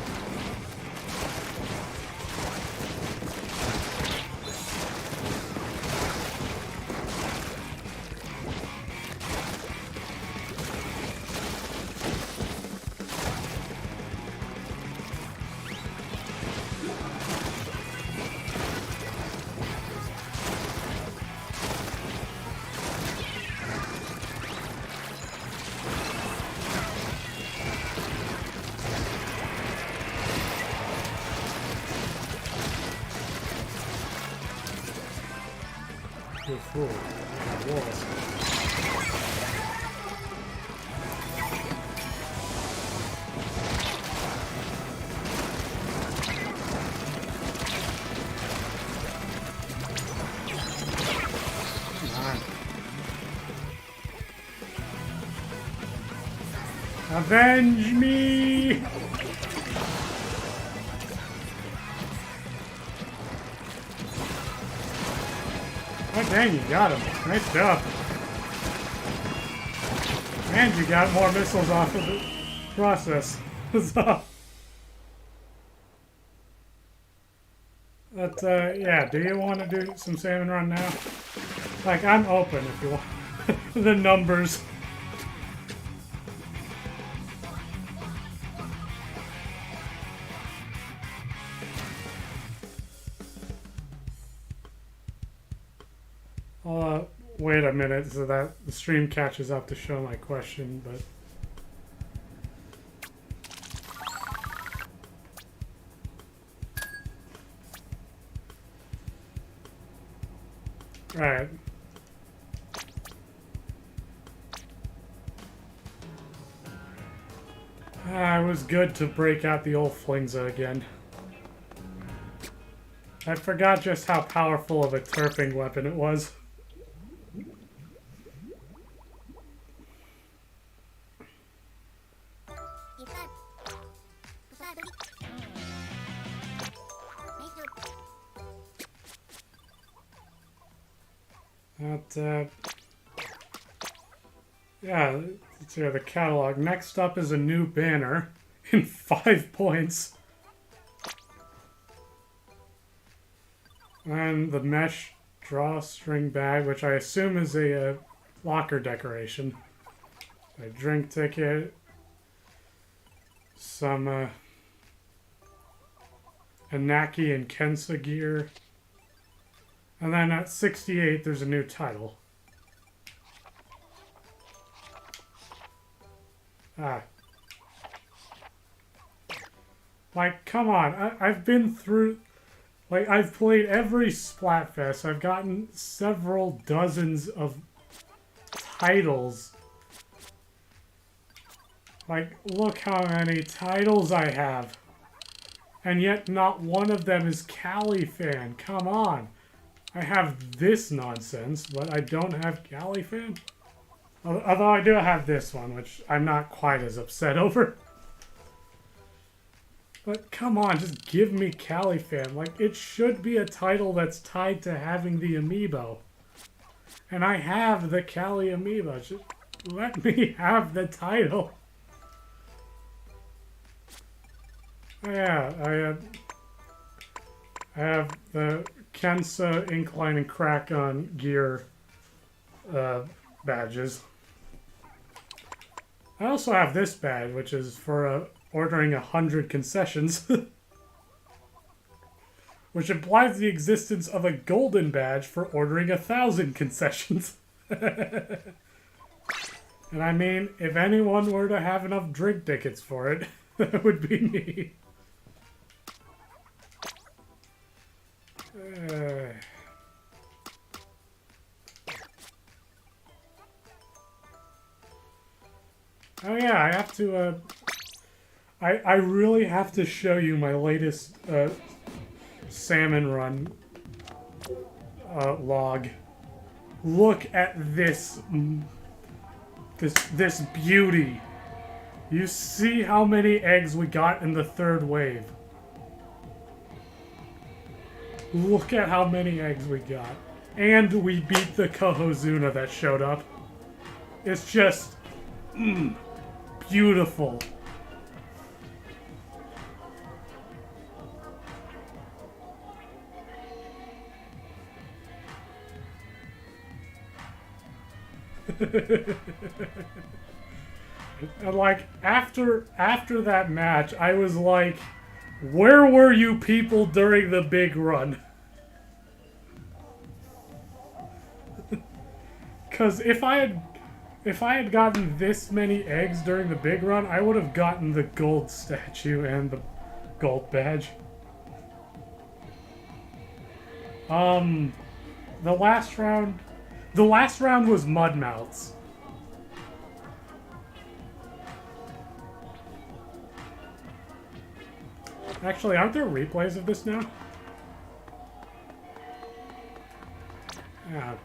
Good fool. Walls. Avenge me! Oh dang, you got him. Nice job. And you got more missiles off of the process. So, but, yeah, do you want to do some Salmon Run now? Like, I'm open if you want. The numbers. Wait a minute so that the stream catches up to show my question, but... Alright. It was good to break out the old Flingza again. I forgot just how powerful of a turfing weapon it was. That, yeah, let's hear the catalog. Next up is a new banner in 5 points. And the mesh drawstring bag, which I assume is a locker decoration. A drink ticket. Some Anaki and Kensa gear. And then at 68, there's a new title. Ah. Like, come on. I've been through... Like, I've played every Splatfest. I've gotten several dozens of titles. Like, look how many titles I have. And yet not one of them is Califan. Come on. I have this nonsense, but I don't have Califan. Although I do have this one, which I'm not quite as upset over. But come on, just give me Califan. Like, it should be a title that's tied to having the amiibo. And I have the Cali amiibo. Just let me have the title. Yeah, I have the Kensa, Incline, and Crack-On gear badges. I also have this badge, which is for ordering 100 concessions. Which implies the existence of a golden badge for ordering 1,000 concessions. And I mean, if anyone were to have enough drink tickets for it, that would be me. Oh yeah, I have to, I really have to show you my latest, salmon run, log. Look at this, this beauty. You see how many eggs we got in the 3rd wave. Look at how many eggs we got. And we beat the Kohozuna that showed up. It's just... beautiful. And like, after that match, I was like, where were you people during the big run? Because if I had gotten this many eggs during the big run, I would have gotten the gold statue and the gold badge. The last round was Mudmouths. Actually, aren't there replays of this now? Yeah.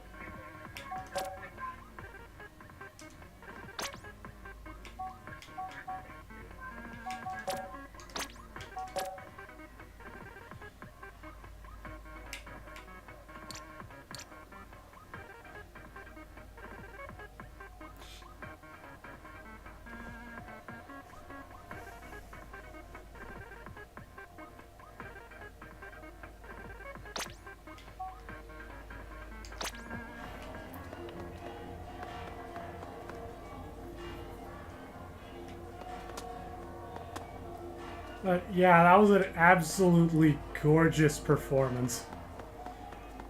But yeah, that was an absolutely gorgeous performance.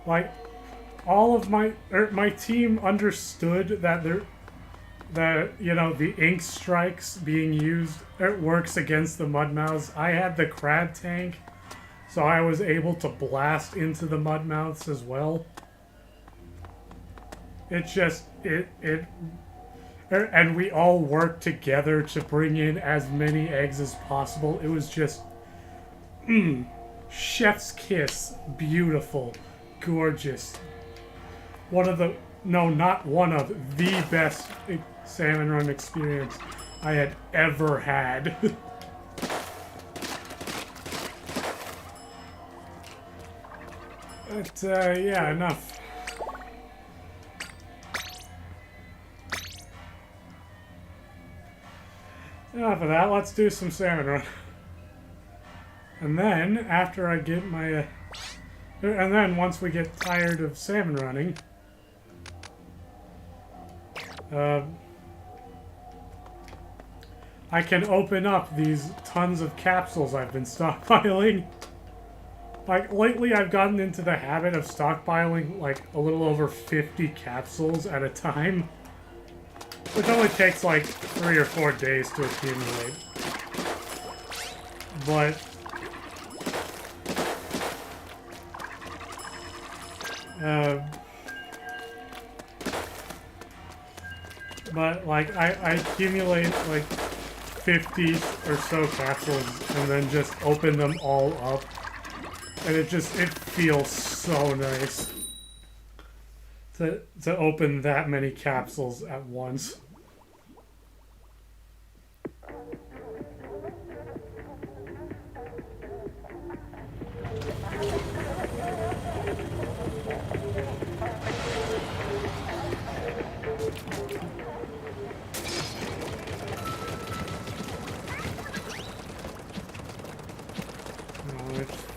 Like, all of my team understood that the ink strikes being used, it works against the Mudmouths. I had the crab tank, so I was able to blast into the Mudmouths as well. It just and we all worked together to bring in as many eggs as possible. It was just, chef's kiss. Beautiful. Gorgeous. Not one of, the best salmon run experience I had ever had. But, yeah, enough. Enough of that, let's do some salmon run. And then, after I get my... and then, once we get tired of salmon running... I can open up these tons of capsules I've been stockpiling. Like, lately I've gotten into the habit of stockpiling, like, a little over 50 capsules at a time. Which only takes, like, 3 or 4 days to accumulate. But, like, I accumulate, like, 50 or so capsules and then just open them all up. And it feels so nice to open that many capsules at once.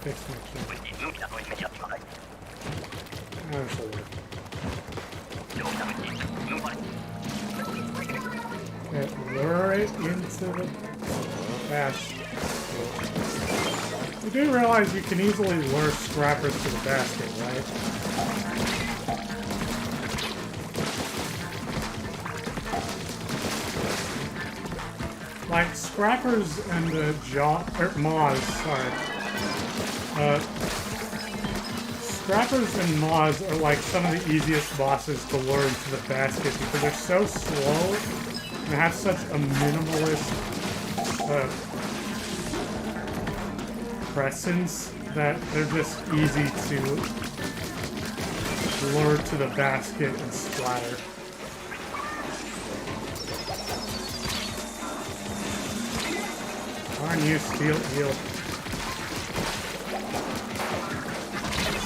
Fix my key. That'll work. Okay, lure it into the basket. You do realize you can easily lure scrappers to the basket, right? Like scrappers and the moths, sorry. Scrappers and moths are like some of the easiest bosses to lure into the basket because they're so slow and have such a minimalist presence that they're just easy to lure to the basket and splatter. Darn you, steel eel.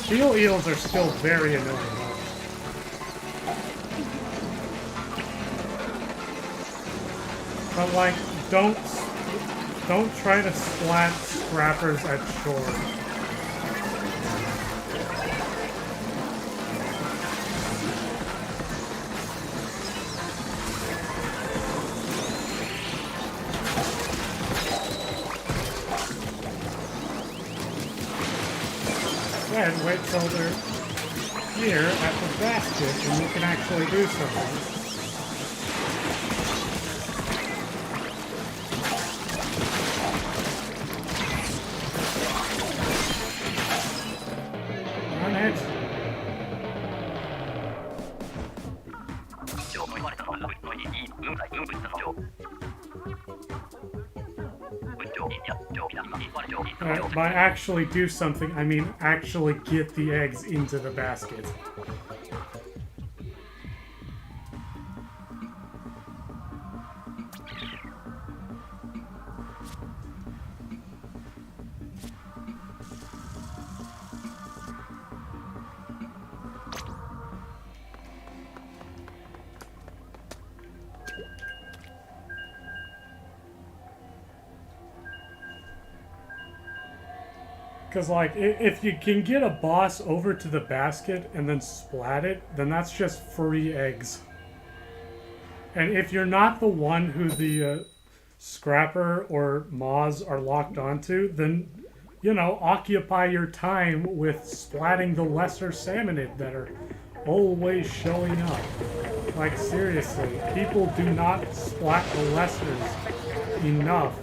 Steel eels are still very annoying. But like, don't try to splat scrappers at shore. Then wait till they're here at the basket and you can actually do something. On it. By actually do something, I mean actually get the eggs into the basket. Because, like, if you can get a boss over to the basket and then splat it, then that's just free eggs. And if you're not the one who the scrapper or moths are locked onto, then, you know, occupy your time with splatting the lesser salmonid that are always showing up. Like, seriously, people do not splat the lessers enough.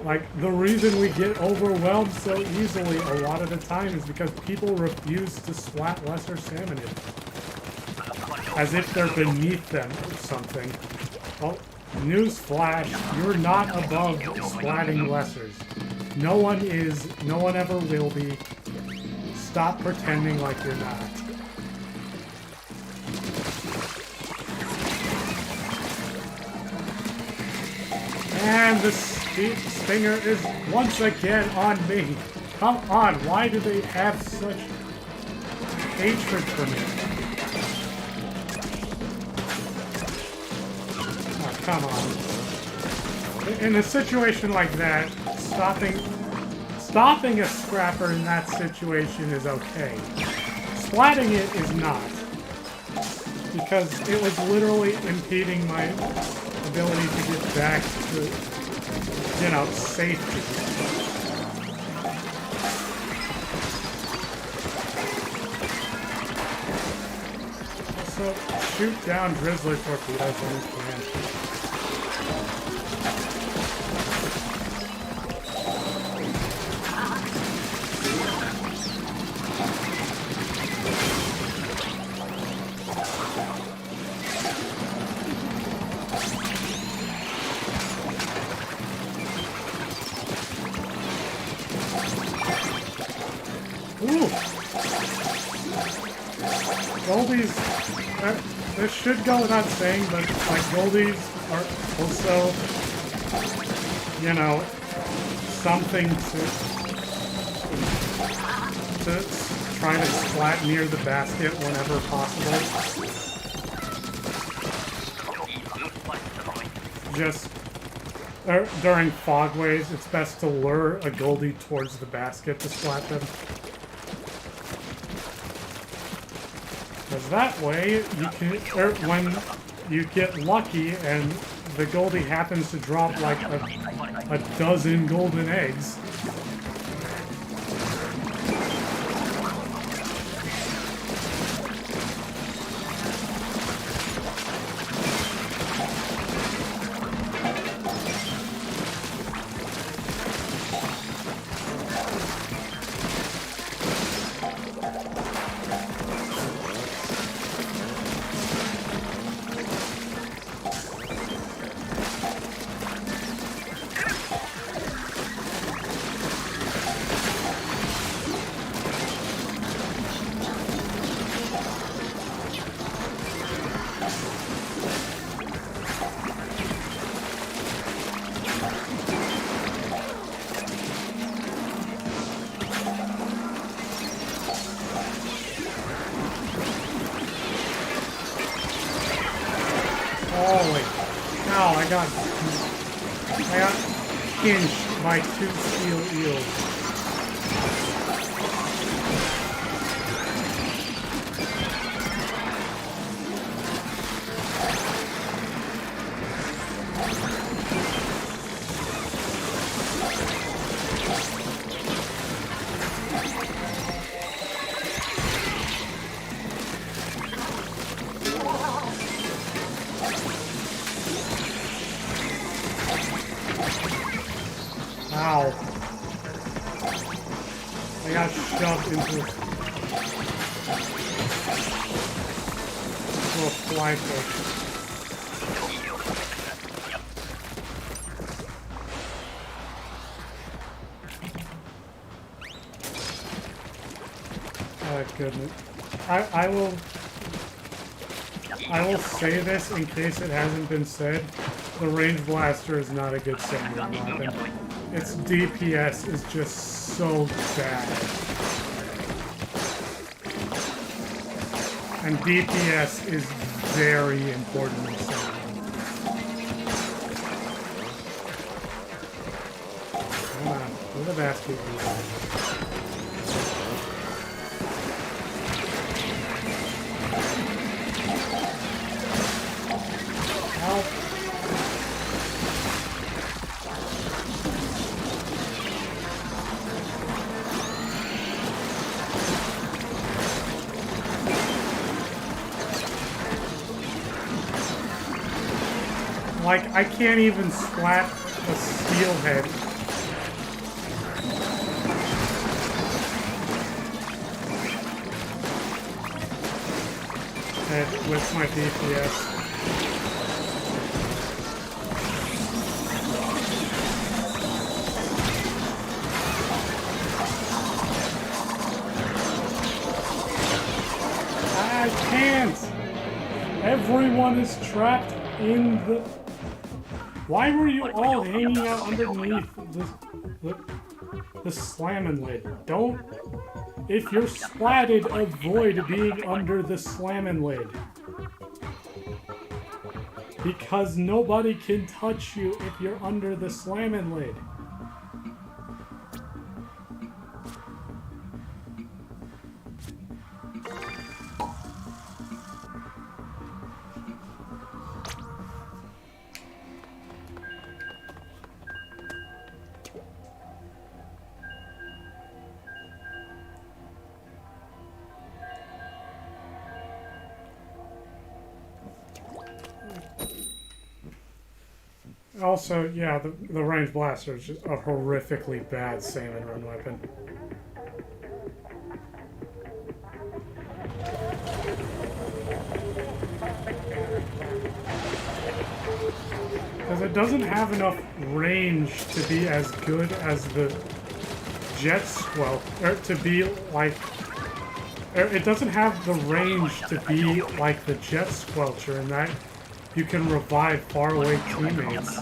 Like, the reason we get overwhelmed so easily a lot of the time is because people refuse to splat lesser salmonid. As if they're beneath them or something. Well, newsflash, you're not above splatting lessers. No one is, no one ever will be. Stop pretending like you're not. And the stinger is once again on me. Come on, why do they have such hatred for me? Oh, come on. In a situation like that, stopping a scrapper in that situation is okay. Splatting it is not. Because it was literally impeding my ability to get back to, you know, safety. Also, shoot down Drizzler torpedoes when you can. Ooh! Goldies, this should go without saying, but like Goldies are also, you know, something to try to splat near the basket whenever possible. Just during fog waves, it's best to lure a Goldie towards the basket to splat them. Because that way, you can, when you get lucky and the Goldie happens to drop like a dozen golden eggs, holy cow, I got hinged by 2 steel eels. Ow. I got shoved into a fly fish. Oh goodness. I will say this in case it hasn't been said. The range blaster is not a good submarine weapon. Its DPS is just so bad. And DPS is very important in submarine. Come on, where the basket is. Help. Like, I can't even splat a steelhead. With my DPS. I can't! Everyone is trapped in the... Why were you all hanging out underneath the slamming lid? Don't... If you're splatted, avoid being under the slamming lid. Because nobody can touch you if you're under the slamming lid. Also, yeah, the range blaster is just a horrifically bad salmon run weapon. Because it doesn't have enough range to be as good as the jet squelch, or to be like, it doesn't have the range to be like the jet squelcher in that you can revive faraway teammates.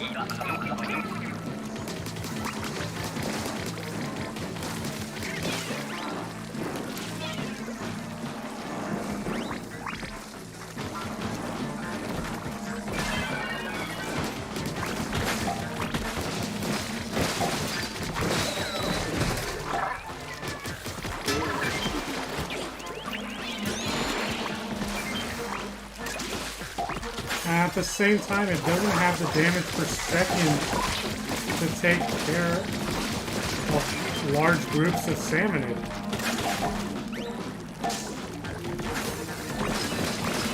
At the same time, it doesn't have the damage per second to take care of large groups of salmonid.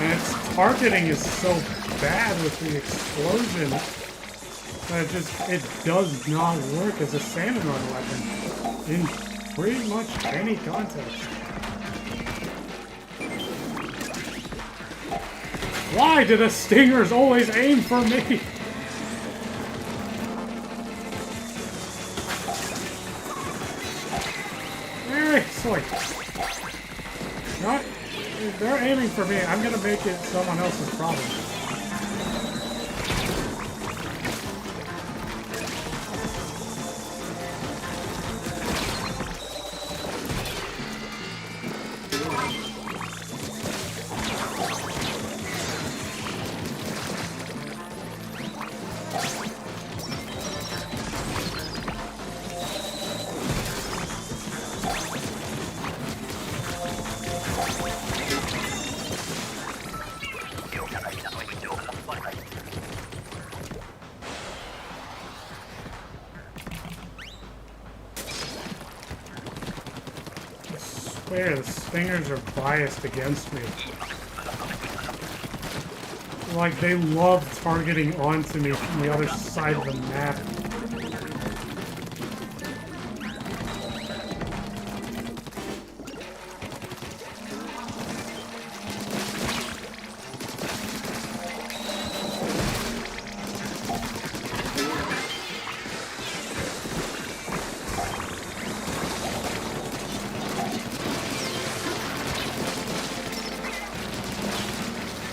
And its targeting is so bad with the explosion that it does not work as a salmon run weapon in pretty much any context. Why do the stingers always aim for me? Seriously. Not, they're aiming for me. I'm gonna make it someone else's problem. The stingers are biased against me. Like, they love targeting onto me from the other side of the map.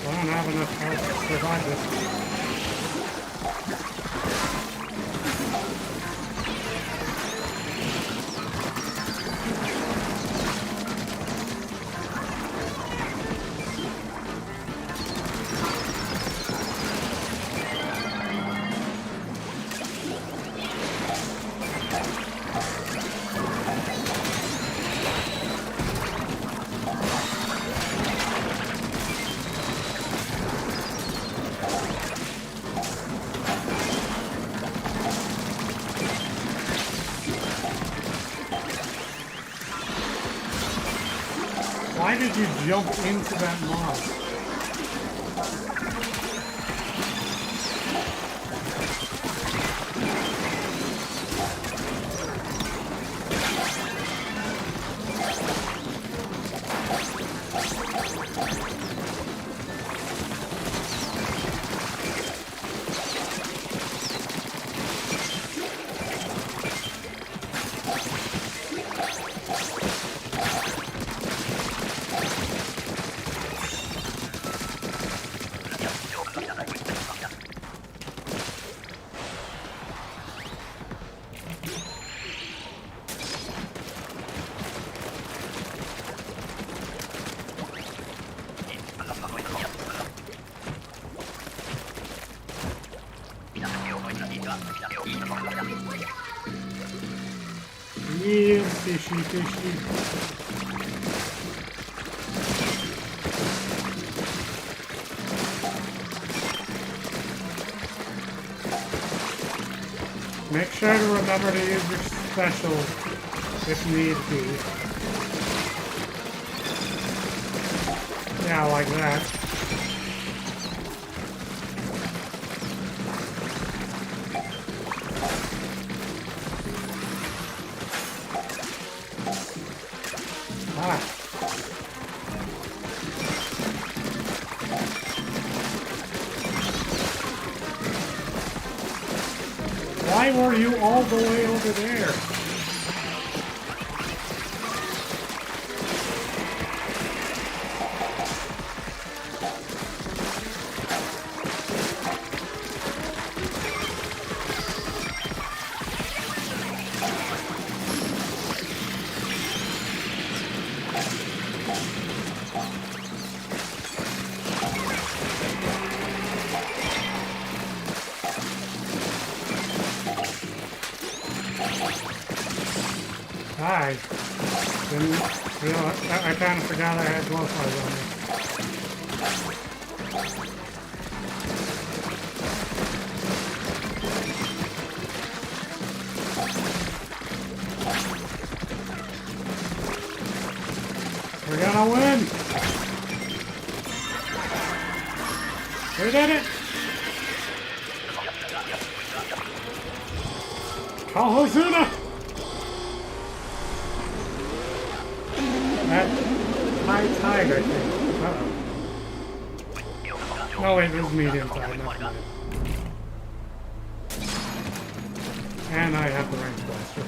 I don't have enough health to survive this. Why did you jump into that mob? fishy, fishy. Make sure to remember to use your special if need be. Yeah, like that. Ah. Why were you all the way over there? Hi. I kind of forgot I had blowflies on me. We're gonna win! We did it! Kahozuna! At high tide, I think. Uh-oh. No, wait, it was medium tide, not mid. And I have the range blaster.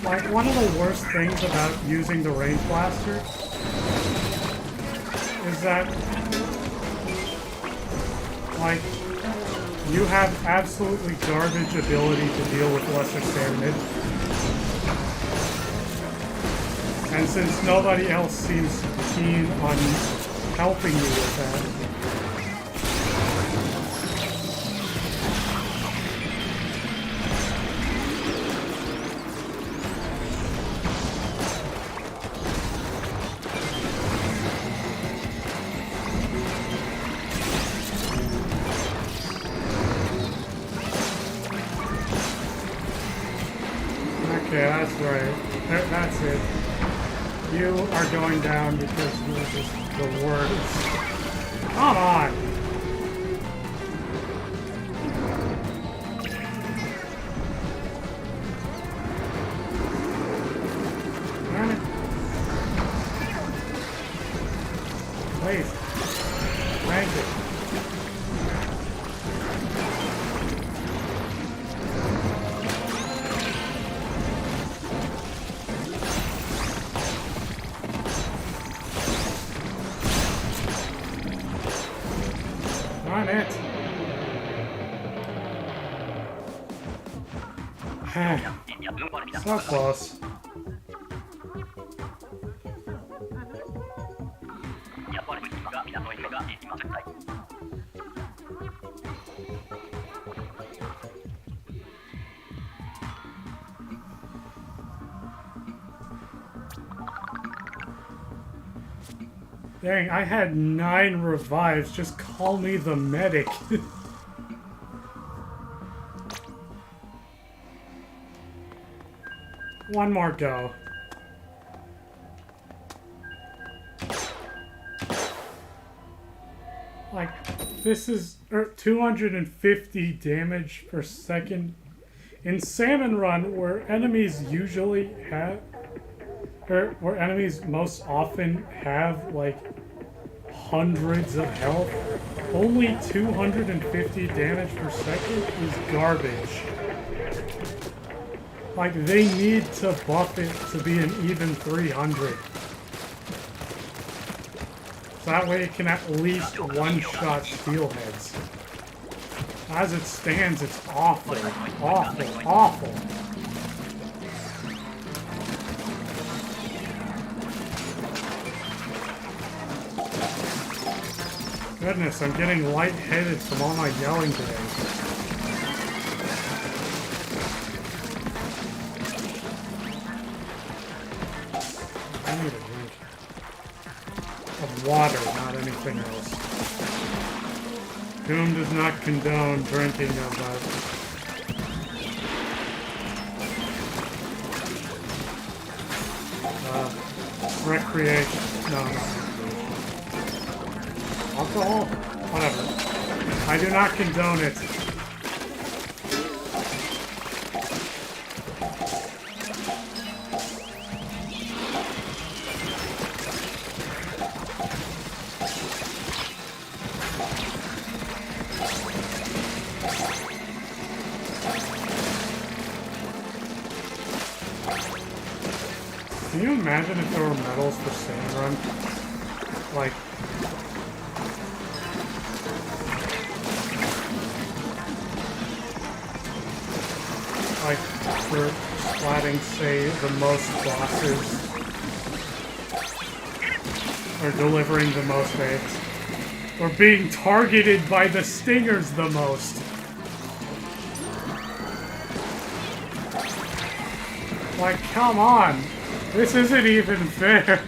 Like, one of the worst things about using the range blaster is that, like, you have absolutely garbage ability to deal with lesser standard. And since nobody else seems keen on helping you with that, okay, that's right. That's it. You are going down because you're just the worst. Come on! Damn it. Please. Thank you. Darn it! So close. Dang, I had 9 revives. Just call me the medic. One more go. Like, this is 250 damage per second. In Salmon Run, where enemies usually have, or where enemies most often have, like, hundreds of health, only 250 damage per second is garbage. Like, they need to buff it to be an even 300. So that way it can at least one-shot steelheads. As it stands, it's awful, awful, awful. Goodness, I'm getting lightheaded from all my yelling today. I need a drink of water, not anything else. Goom does not condone drinking of recreation. No, not recreation. Alcohol? Whatever. I do not condone it. Can you imagine if there were medals for Sand Run? Like, for splatting, say, the most bosses, or delivering the most hits, or being targeted by the stingers the most. Like, come on! This isn't even fair!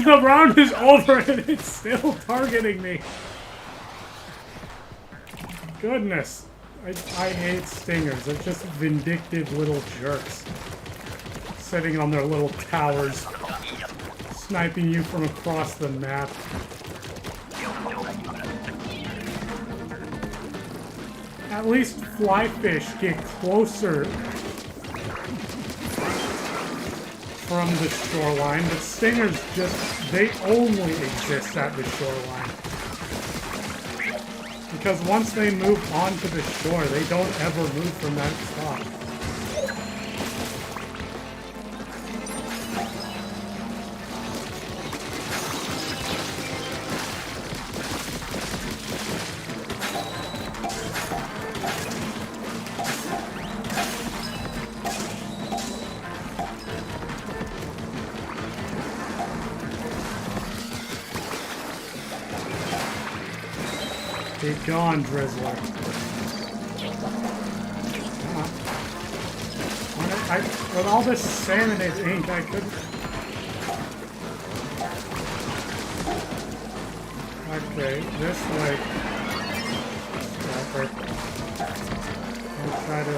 The round is over and it's still targeting me! Goodness. I hate stingers. They're just vindictive little jerks. Sitting on their little towers. Sniping you from across the map. At least flyfish get closer from the shoreline, but stingers just, they only exist at the shoreline. Because once they move onto the shore, they don't ever move from that spot. Be gone, Drizzler. With all this salmon and ink, I couldn't... Okay, this way. Scrapper. I'll try to...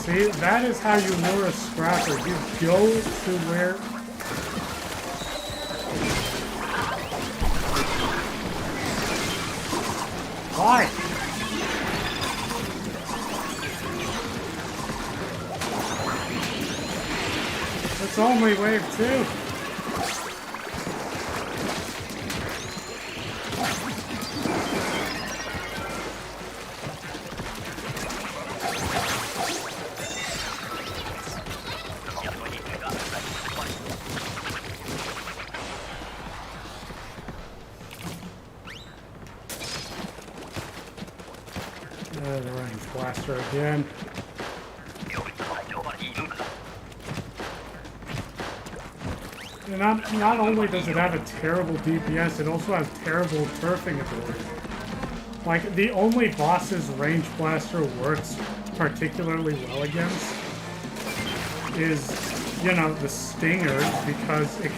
See, that is how you lure a scrapper. You go to where... Why? It's only wave 2. The range blaster again. And not only does it have a terrible DPS, it also has terrible turfing ability. Like, the only bosses range blaster works particularly well against is, you know, the stingers, because it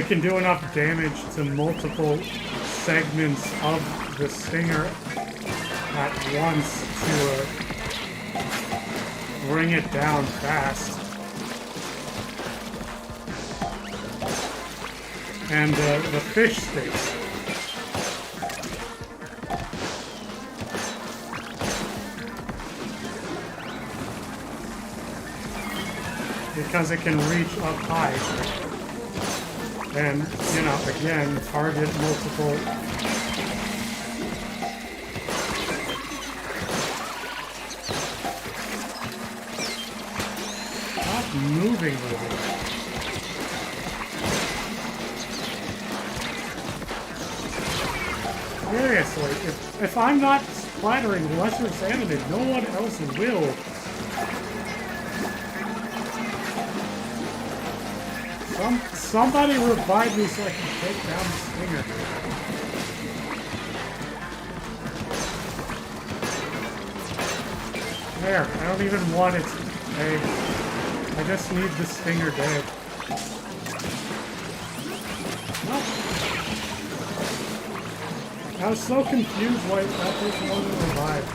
can do enough damage to multiple segments of the stinger at once to bring it down fast. And the fish sticks. Because it can reach up high. And, you know, again, target multiple... Stop moving with it. Seriously, if I'm not splattering lesser salmon, no one else will. Somebody revive me so I can take down the stinger. There, I don't even want its egg. I just need the stinger dead. Nope. I was so confused why that person wasn't revived.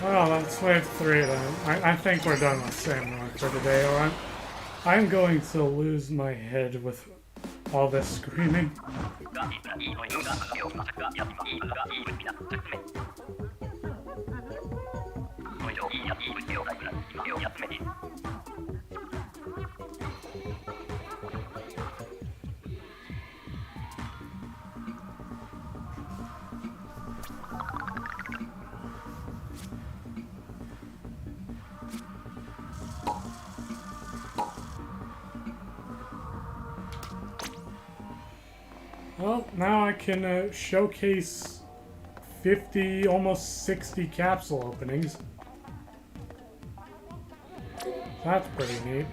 Well, that's wave 3 then. I think we're done with Samurai for today, or I'm going to lose my head with all this screaming. Well, now I can showcase 50, almost 60 capsule openings. That's pretty neat.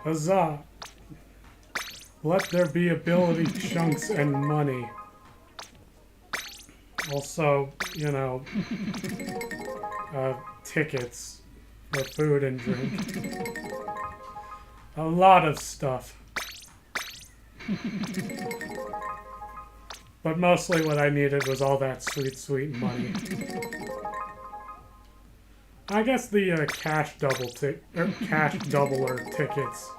Huzzah! Let there be ability chunks and money. Also, you know, tickets for food and drink. A lot of stuff. But mostly what I needed was all that sweet, sweet money. I guess the cash doubler tickets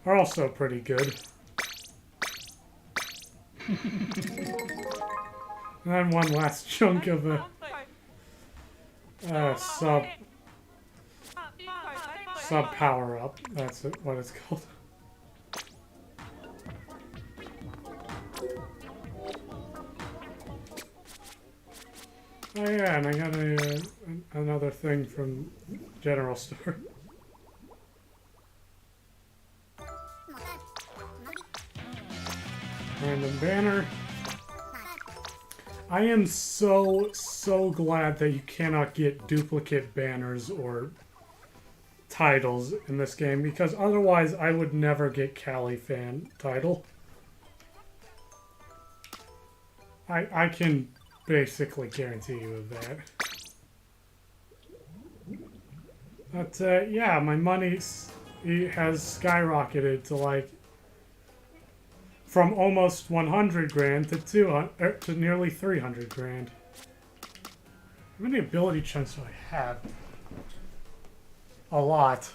are also pretty good. And then one last chunk of a sub power up. That's what it's called. Oh yeah, and I got another thing from General Store. Random banner. I am so glad that you cannot get duplicate banners or titles in this game, because otherwise I would never get Cali fan title. I can basically guarantee you of that. But yeah, my money has skyrocketed to like from almost 100 grand to nearly 300 grand. How many ability chunks do I have? A lot.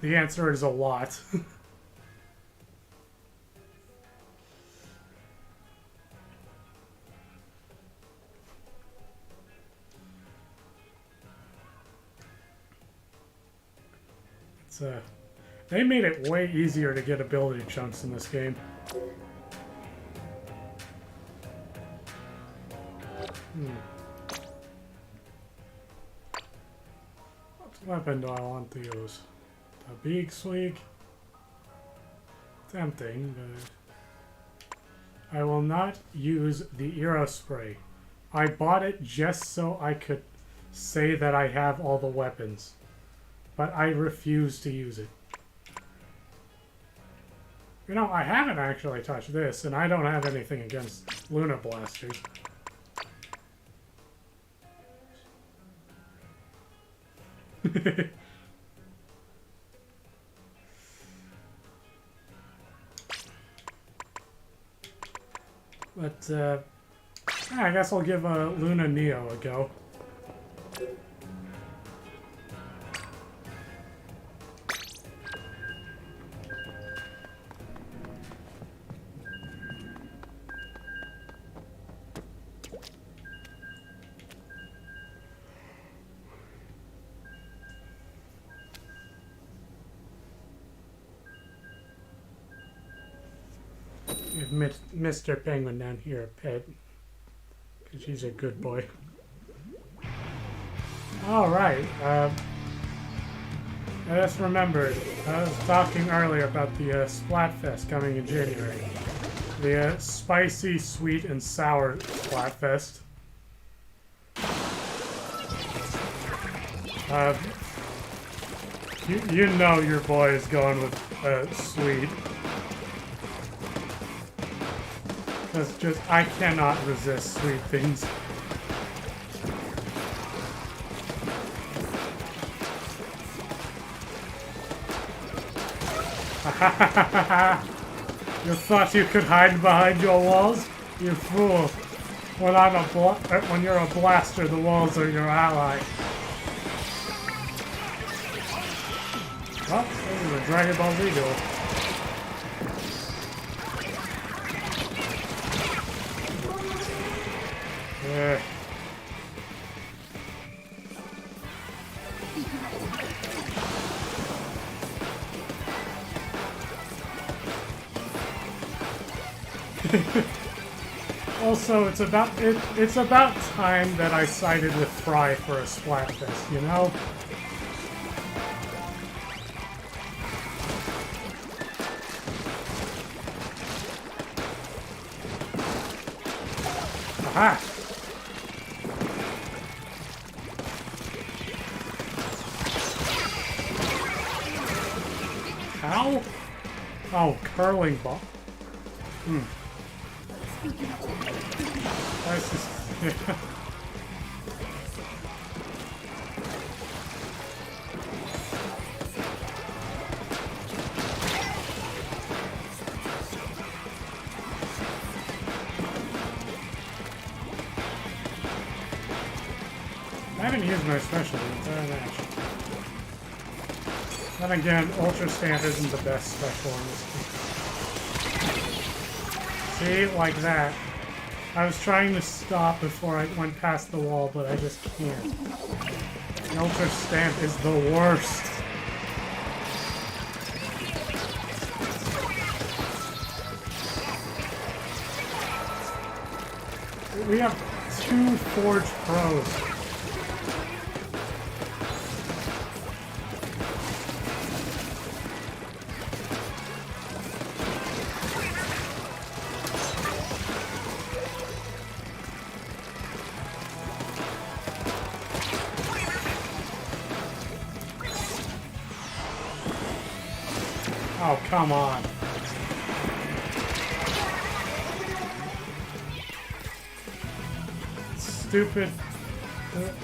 The answer is a lot. They made it way easier to get ability chunks in this game. What weapon do I want to use? The big swig? Tempting, but I will not use the Eero spray. I bought it just so I could say that I have all the weapons, but I refuse to use it. You know, I haven't actually touched this, and I don't have anything against Luna Blasters. But, yeah, I guess I'll give Luna Neo a go. Give Mr. Penguin down here a pet, because he's a good boy. Alright, I just remembered, I was talking earlier about the Splatfest coming in January. The spicy, sweet, and sour Splatfest. You know your boy is going with sweet. Because just, I cannot resist sweet things. You thought you could hide behind your walls? You fool. When you're a blaster, the walls are your ally. Oh, this is a Dragon Ball Z duel. Yeah. Also, it's about time that I sided with Fry for a Splatfest, you know? Aha! How? Oh, curling ball. That's just... Yeah. I haven't used my special the entire match. Then again, Ultra Stamp isn't the best special in this game. See? Like that. I was trying to stop before I went past the wall, but I just can't. The Ultra Stamp is the worst. We have 2 Forge Pros. Oh, come on. Stupid.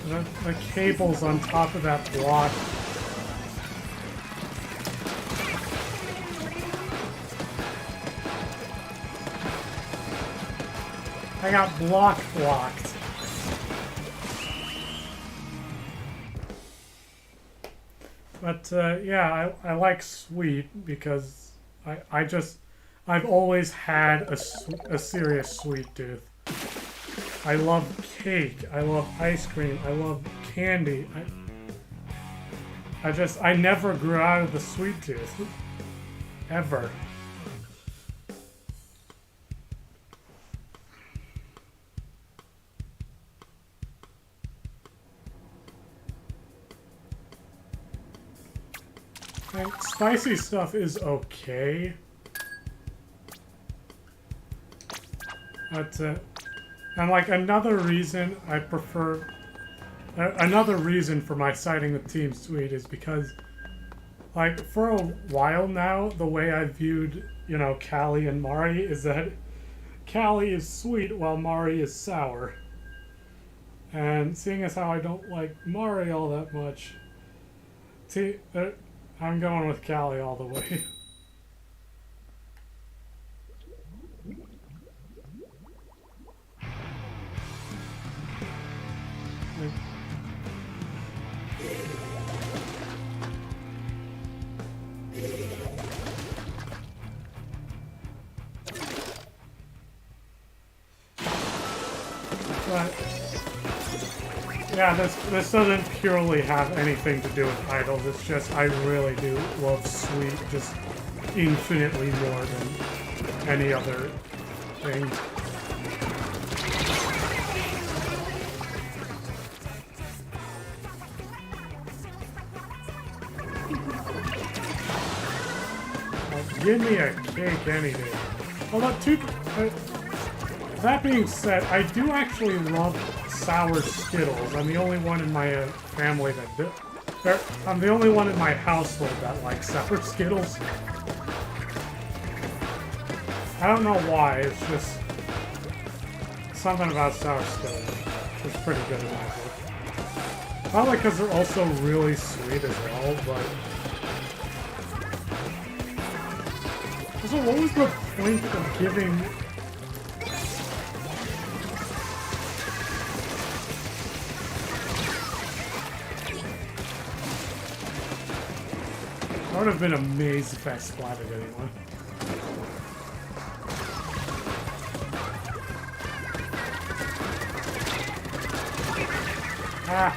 The cables on top of that block. I got blocked. But yeah, I like sweet because I've always had a serious sweet tooth. I love cake, I love ice cream, I love candy. I never grew out of the sweet tooth. Ever. And spicy stuff is okay. But, and like another reason I prefer, another reason for my siding with Team Sweet is because, like, for a while now, the way I viewed, you know, Callie and Mari is that Callie is sweet while Mari is sour. And seeing as how I don't like Mari all that much, I'm going with Callie all the way. But yeah, this doesn't purely have anything to do with idols. It's just I really do love sweet just infinitely more than any other thing. Give me a cake any day. Although, that being said, I do actually love sour Skittles. I'm the only one in my family that I'm the only one in my household that likes sour Skittles. I don't know why, it's just something about sour Skittles. It's pretty good in my book. Probably because they're also really sweet as well, but... So what was the point of giving... I would have been amazed if I splatted anyone. Ah!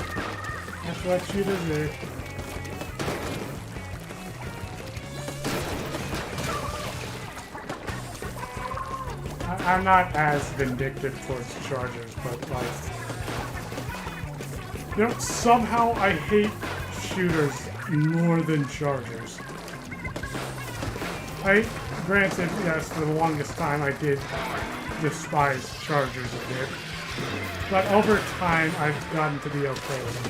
That's what you deserve. I'm not as vindictive towards chargers, but like... You know, somehow I hate shooters more than chargers. Granted, yes, for the longest time I did despise chargers a bit. But over time, I've gotten to be okay with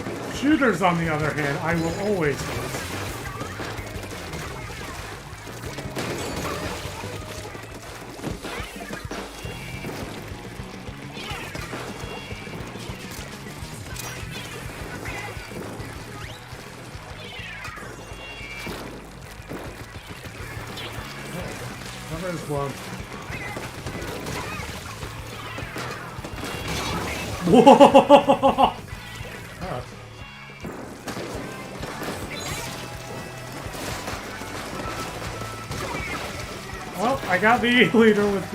them. Shooters, on the other hand, I will always hate. There's one. Whoa! Well, I got the E-liter with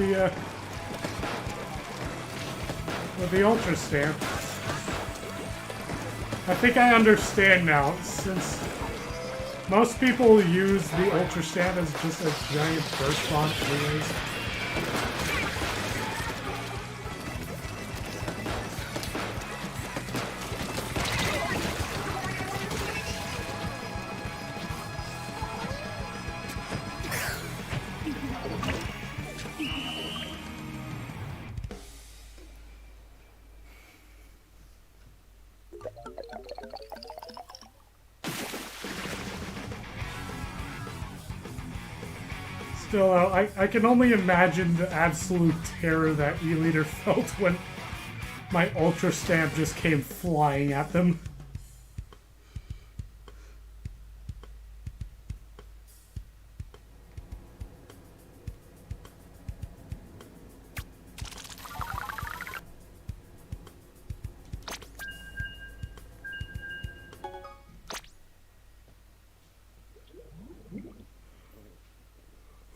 the Ultra Stamp. I think I understand now, since most people use the Ultra Stamp as just a giant burst bomb anyways. Still, I can only imagine the absolute terror that E-liter felt when my Ultra Stamp just came flying at them.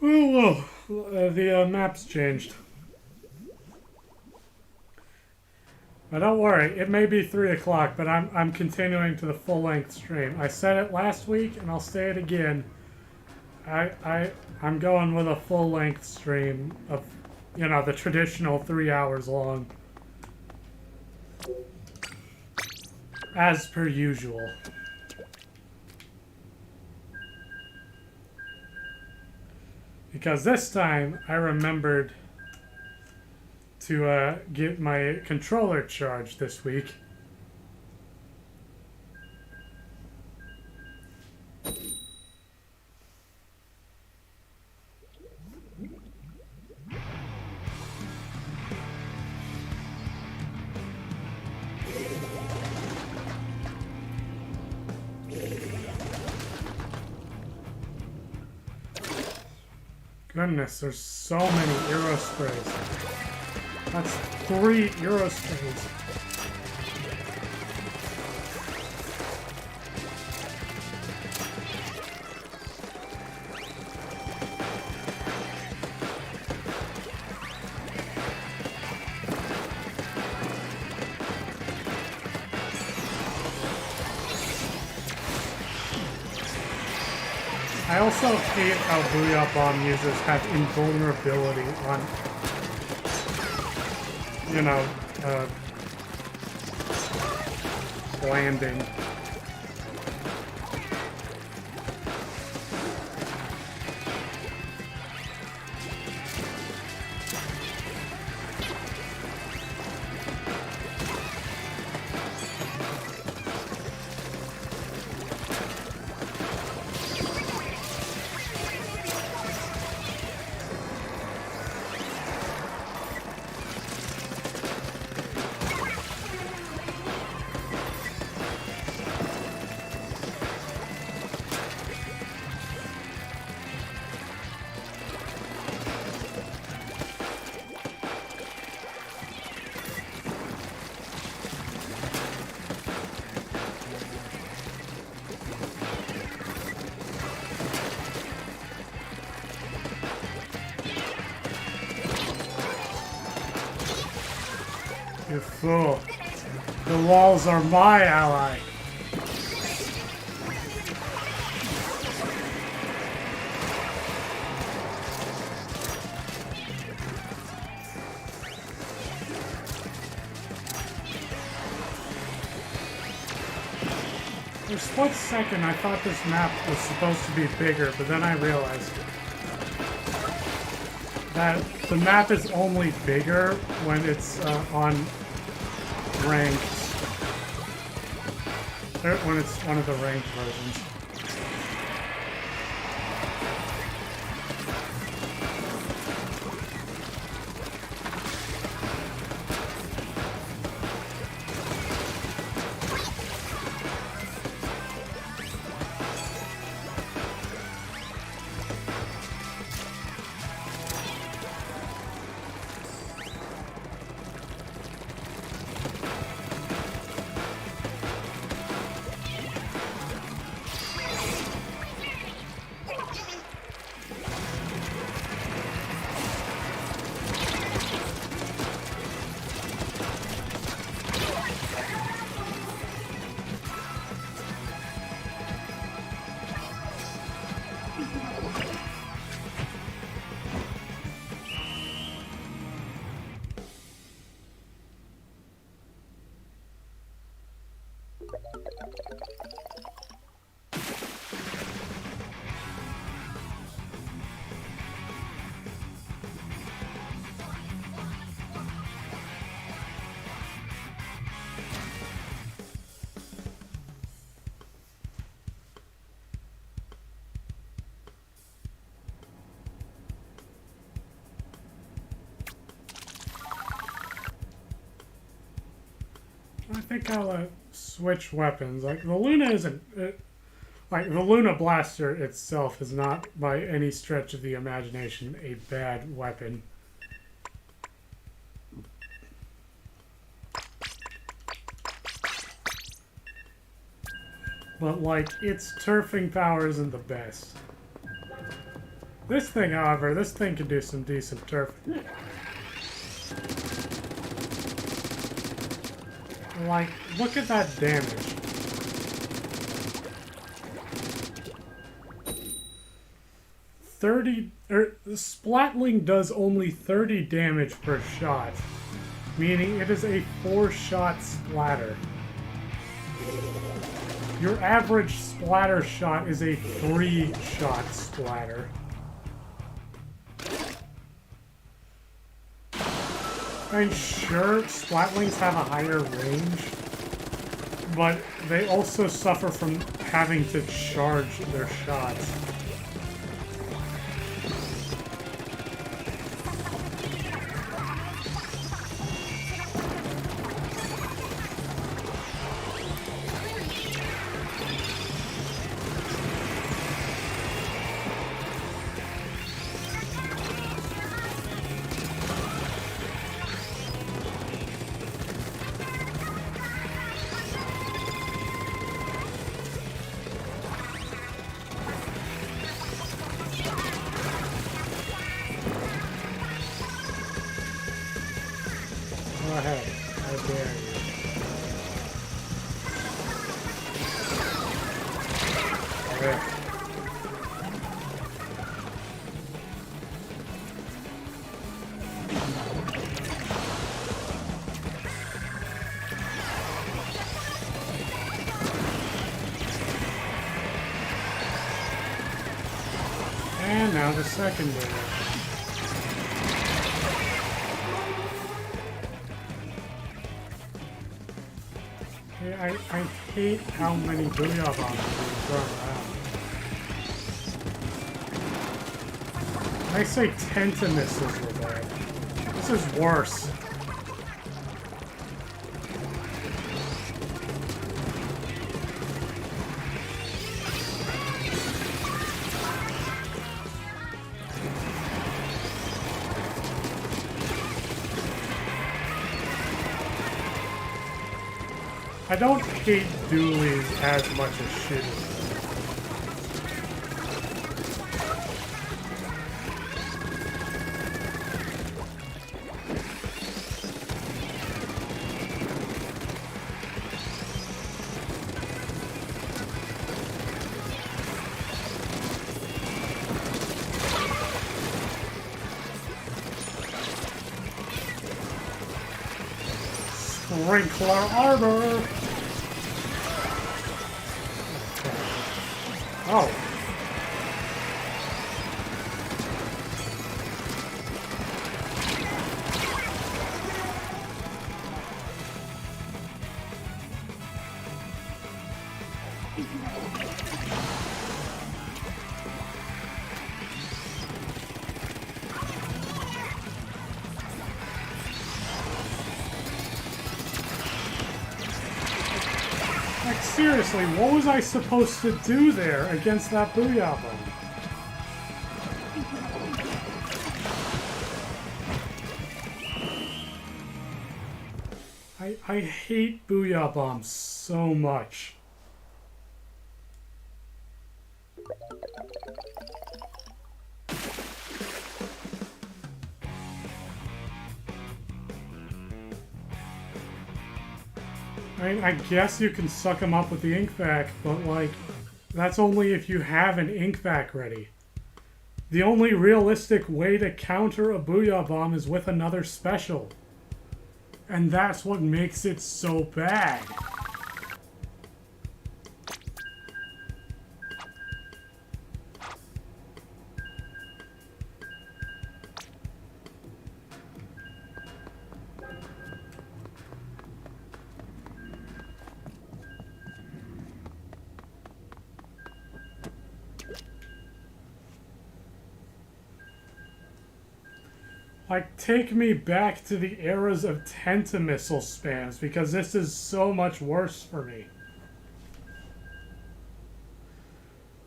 Oh, the map's changed. But don't worry, it may be 3 o'clock, but I'm continuing to the full-length stream. I said it last week, and I'll say it again. I'm going with a full-length stream of, you know, the traditional 3 hours long. As per usual. Because this time, I remembered to get my controller charged this week. Goodness, there's so many Aero Sprays. That's 3 Aero Sprays. I also hate how Booyah Bomb users have invulnerability on, you know, landing. You fool. The walls are my ally. For a split second, I thought this map was supposed to be bigger, but then I realized that the map is only bigger when it's on ranked, or when it's one of the ranked versions. I think I'll switch weapons. Like, the Luna isn't... like, the Luna Blaster itself is not, by any stretch of the imagination, a bad weapon. But, like, its turfing power isn't the best. This thing, however, this thing can do some decent turfing. Like, look at that damage. Splatling does only 30 damage per shot, meaning it is a 4-shot splatter. Your average splatter shot is a 3-shot splatter. I'm sure Splatlings have a higher range, but they also suffer from having to charge their shots. Go ahead. I dare you. Okay. And now the secondary. I hate how many booyah bombs are being thrown around. I say Tentamists were bad. This is worse. I don't hate dualies as much as shooters. Wrinkler armor! Oh. Like, seriously, what was I supposed to do there against that Booyah Bomb? I hate Booyah Bombs so much. I mean, I guess you can suck them up with the ink vac, but like, that's only if you have an ink vac ready. The only realistic way to counter a Booyah Bomb is with another special. And that's what makes it so bad. Like, take me back to the eras of Tentamissile spams, because this is so much worse for me.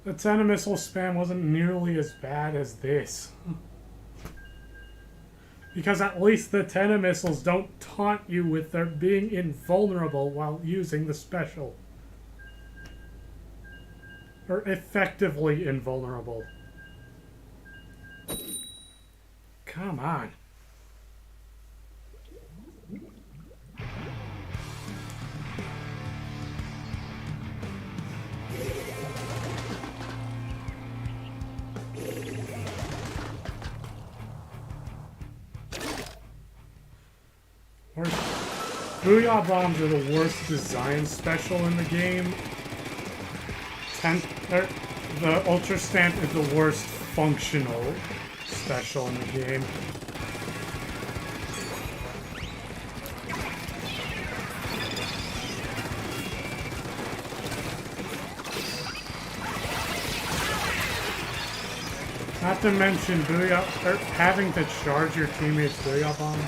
The Tentamissile spam wasn't nearly as bad as this. Because at least the Tentamissiles don't taunt you with their being invulnerable while using the special. Or effectively invulnerable. Come on. Booyah Bombs are the worst design special in the game. The Ultra Stamp is the worst functional special in the game. Not to mention having to charge your teammates Booyah Bomb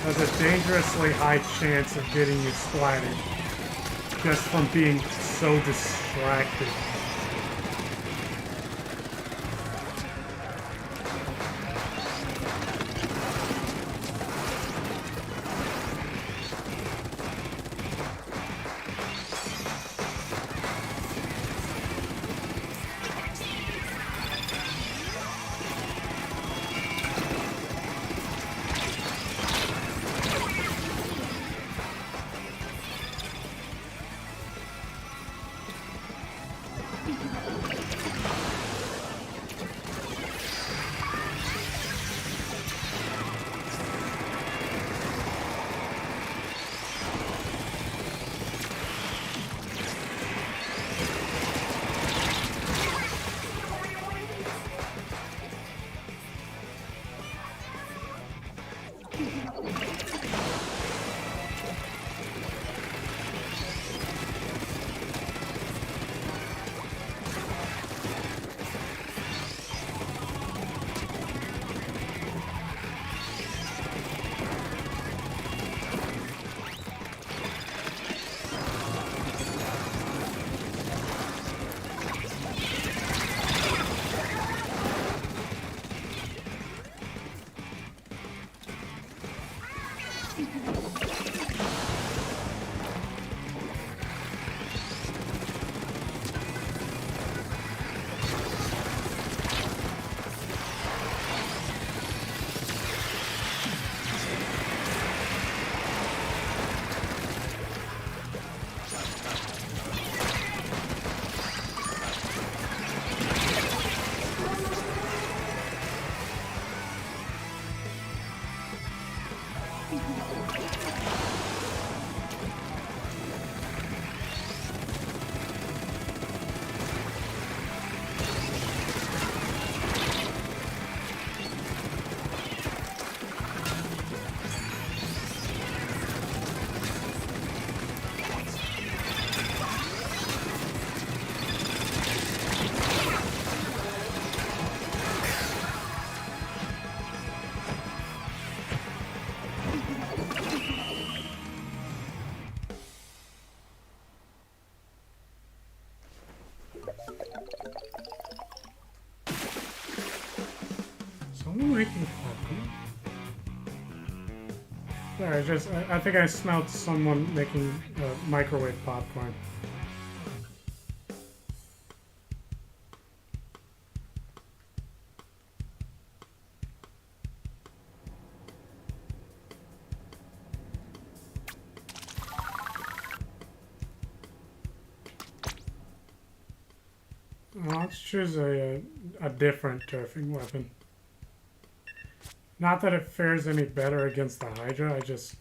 has a dangerously high chance of getting you splatted just from being so distracted. someone making popcorn? Sorry, I think I smelled someone making microwave popcorn. Let's choose a different turfing weapon. Not that it fares any better against the Hydra, I just...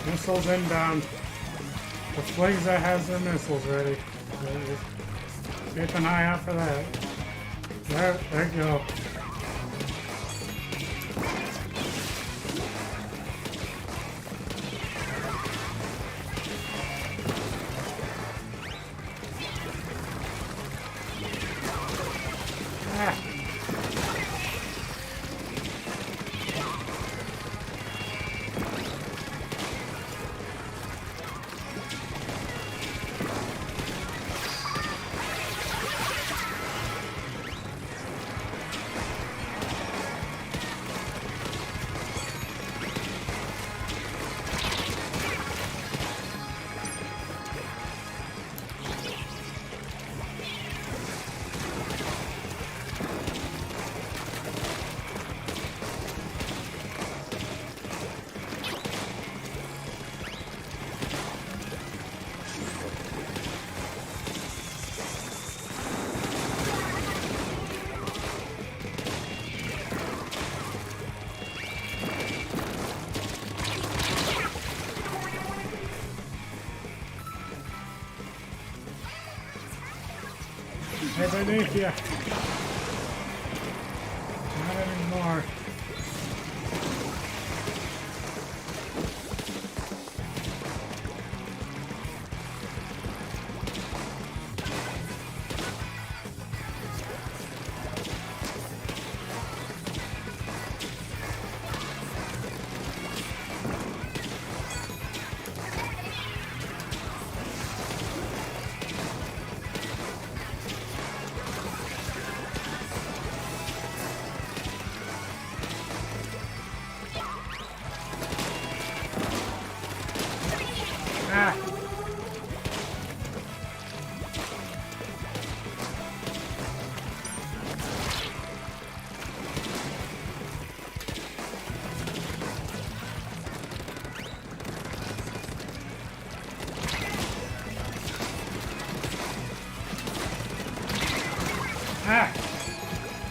Missiles inbound. The flings that has their missiles ready. Keep an eye out for that. There you go. Hey, beneath you. Not anymore.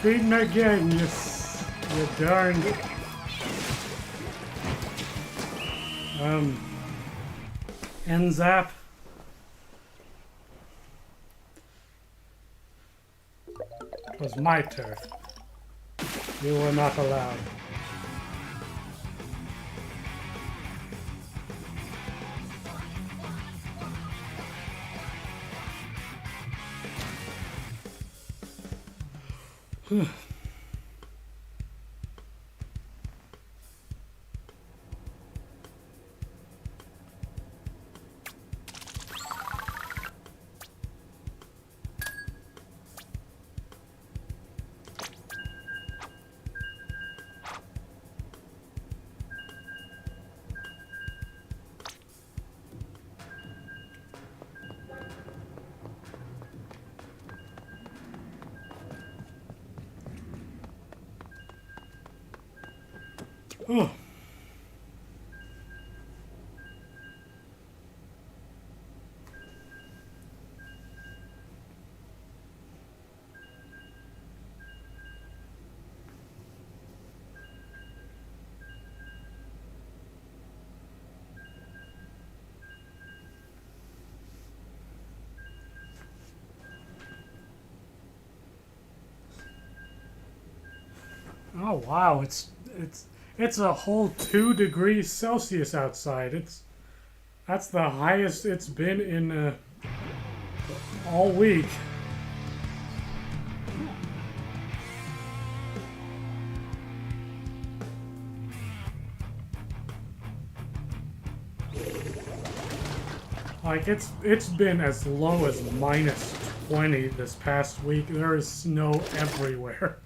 Beaten again, you darned. End zap. It was my turf. You were not allowed. Oh. Oh wow, it's a whole 2 degrees Celsius outside. That's the highest it's been in all week. Like it's been as low as -20 this past week. There is snow everywhere.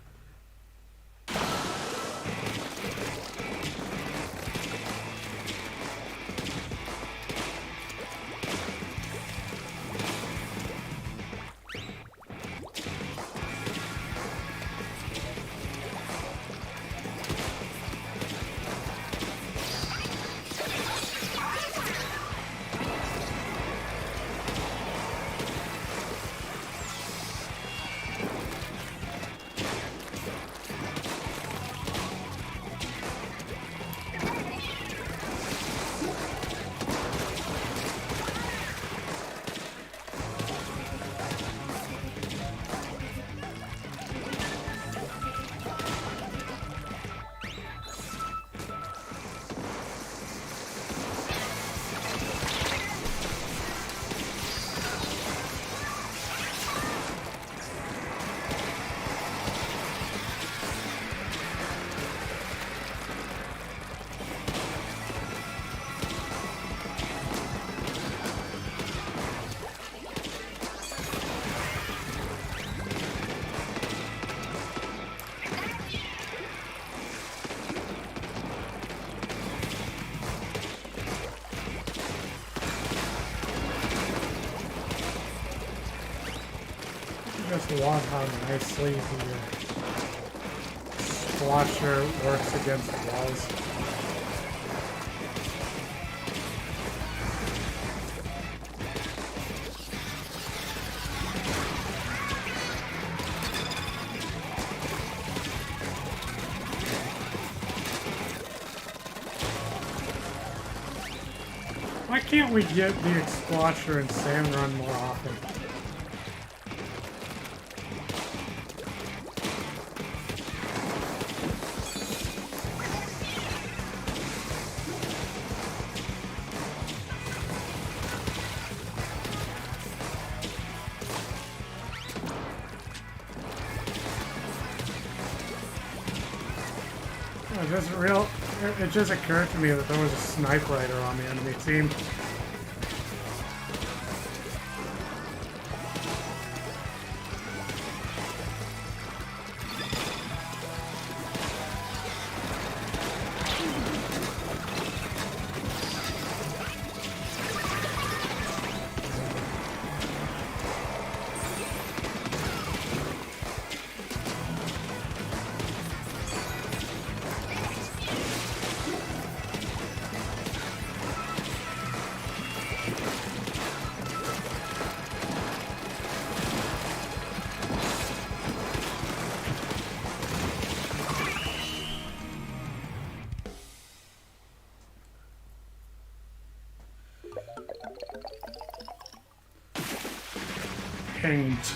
Just love how nicely the splasher works against the walls. Why can't we get the Explasher and Sand Run more often? It just occurred to me that there was a sniper rider on the enemy team. Paint.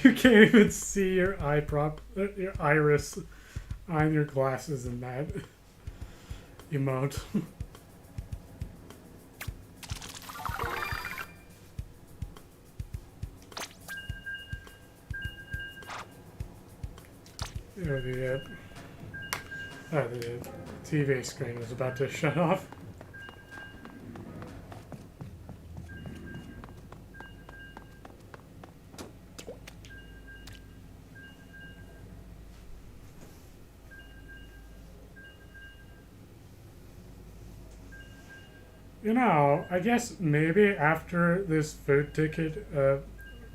You can't even see your your iris on your glasses in that emote. The TV screen was about to shut off. You know, I guess maybe after this food ticket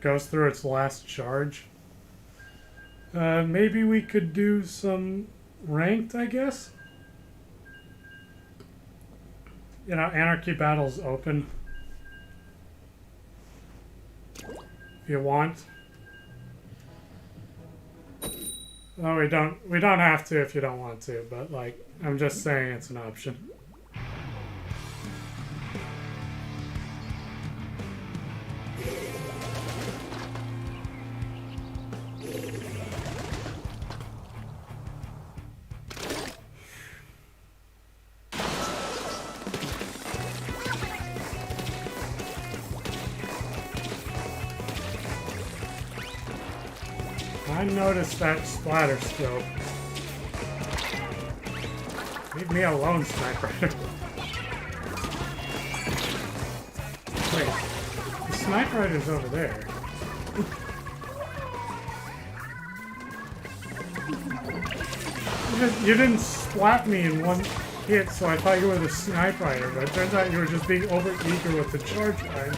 goes through its last charge, maybe we could do some ranked, I guess? You know, Anarchy Battle's open. If you want. Oh, we don't have to if you don't want to, but like, I'm just saying it's an option. I noticed that splatter scope. Leave me alone, Sniper. Wait, the Sniper Rider's over there. You didn't slap me in one hit, so I thought you were the Sniper Rider, but it turns out you were just being over-eager with the charge line.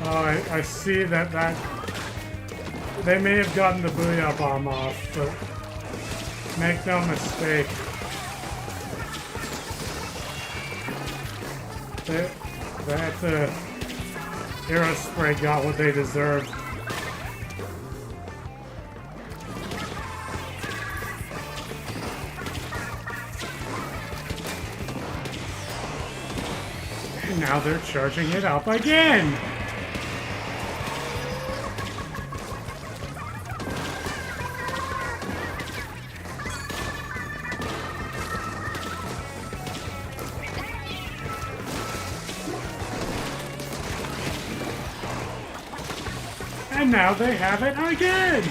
Oh, I see that they may have gotten the Booyah Bomb off, but make no mistake. That Hero Spray got what they deserved. And now they're charging it up again! And now they have it again!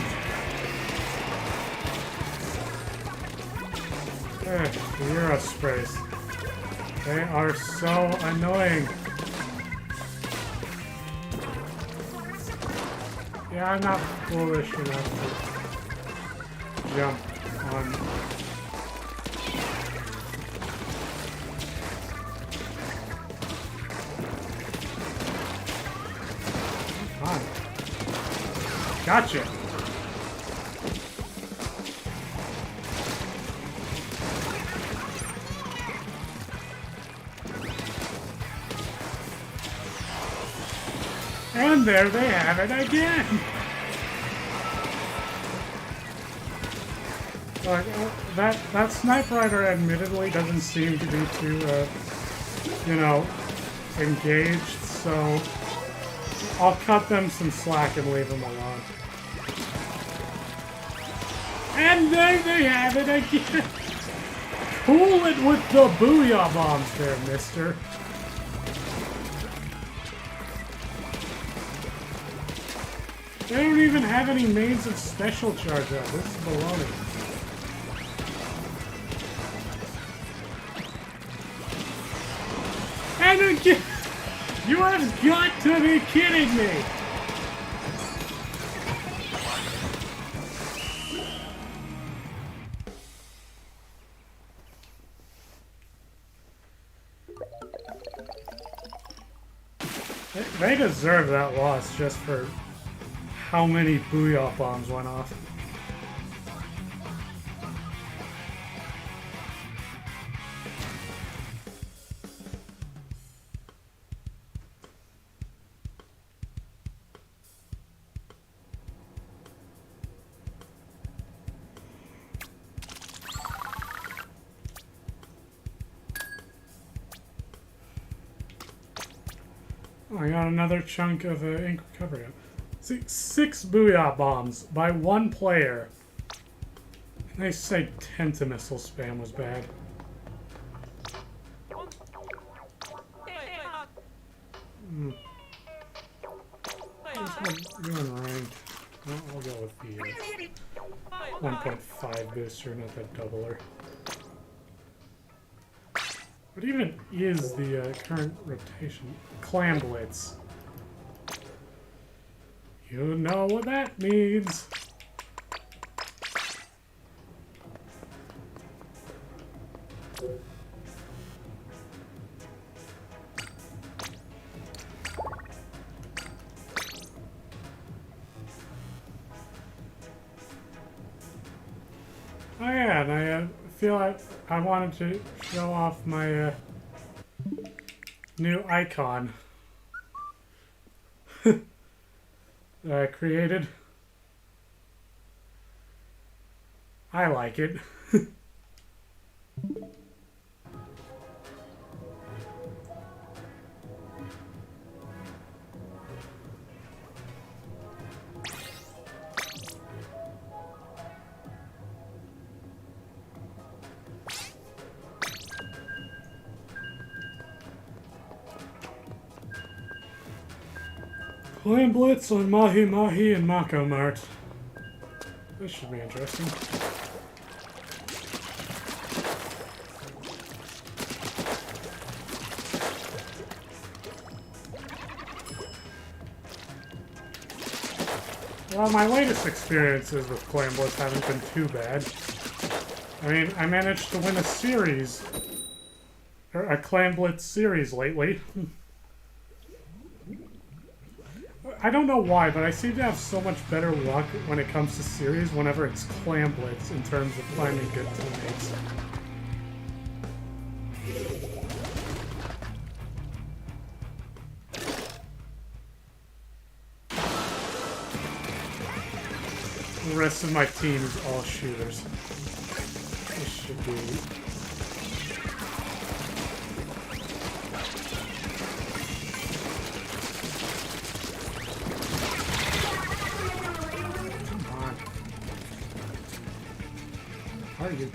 The Hero Sprays. They are so annoying. Yeah, I'm not foolish enough to jump on. Come on. Gotcha. And there they have it again! Like, that Sniper Rider admittedly doesn't seem to be too, you know, engaged, so I'll cut them some slack and leave them alone. And there they have it again! Cool it with the Booyah Bombs there, mister. They don't even have any means of special charge up. This is baloney. And again, you have got to be kidding me! They deserve that loss just for how many Booyah Bombs went off. Oh, I got another chunk of ink recovery. See, 6 Booyah Bombs by one player. And they say Tentamissile spam was bad. Doing ranked. I'll go with the 1.5 booster, not that doubler. What even is the current rotation? Clam Blitz. You know what that means. feel like I wanted to show off my new icon that I created. I like it. Clan Blitz on Mahi Mahi and Mako Mart. This should be interesting. Well, my latest experiences with Clan Blitz haven't been too bad. I mean, I managed to win a series, or a Clan Blitz series lately. I don't know why, but I seem to have so much better luck when it comes to series whenever it's Clan Blitz in terms of finding good teammates. The rest of my team is all shooters. This should be... Are you?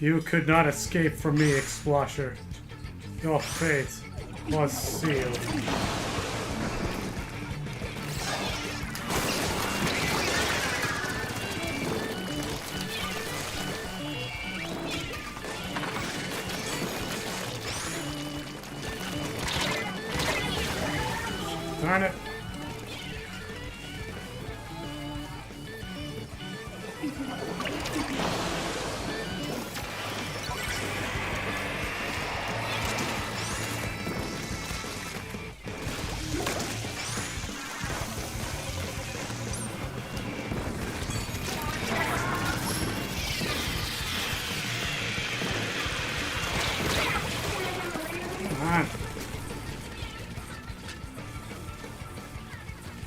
You could not escape from me, Explosher. Your fate was sealed. Darn it.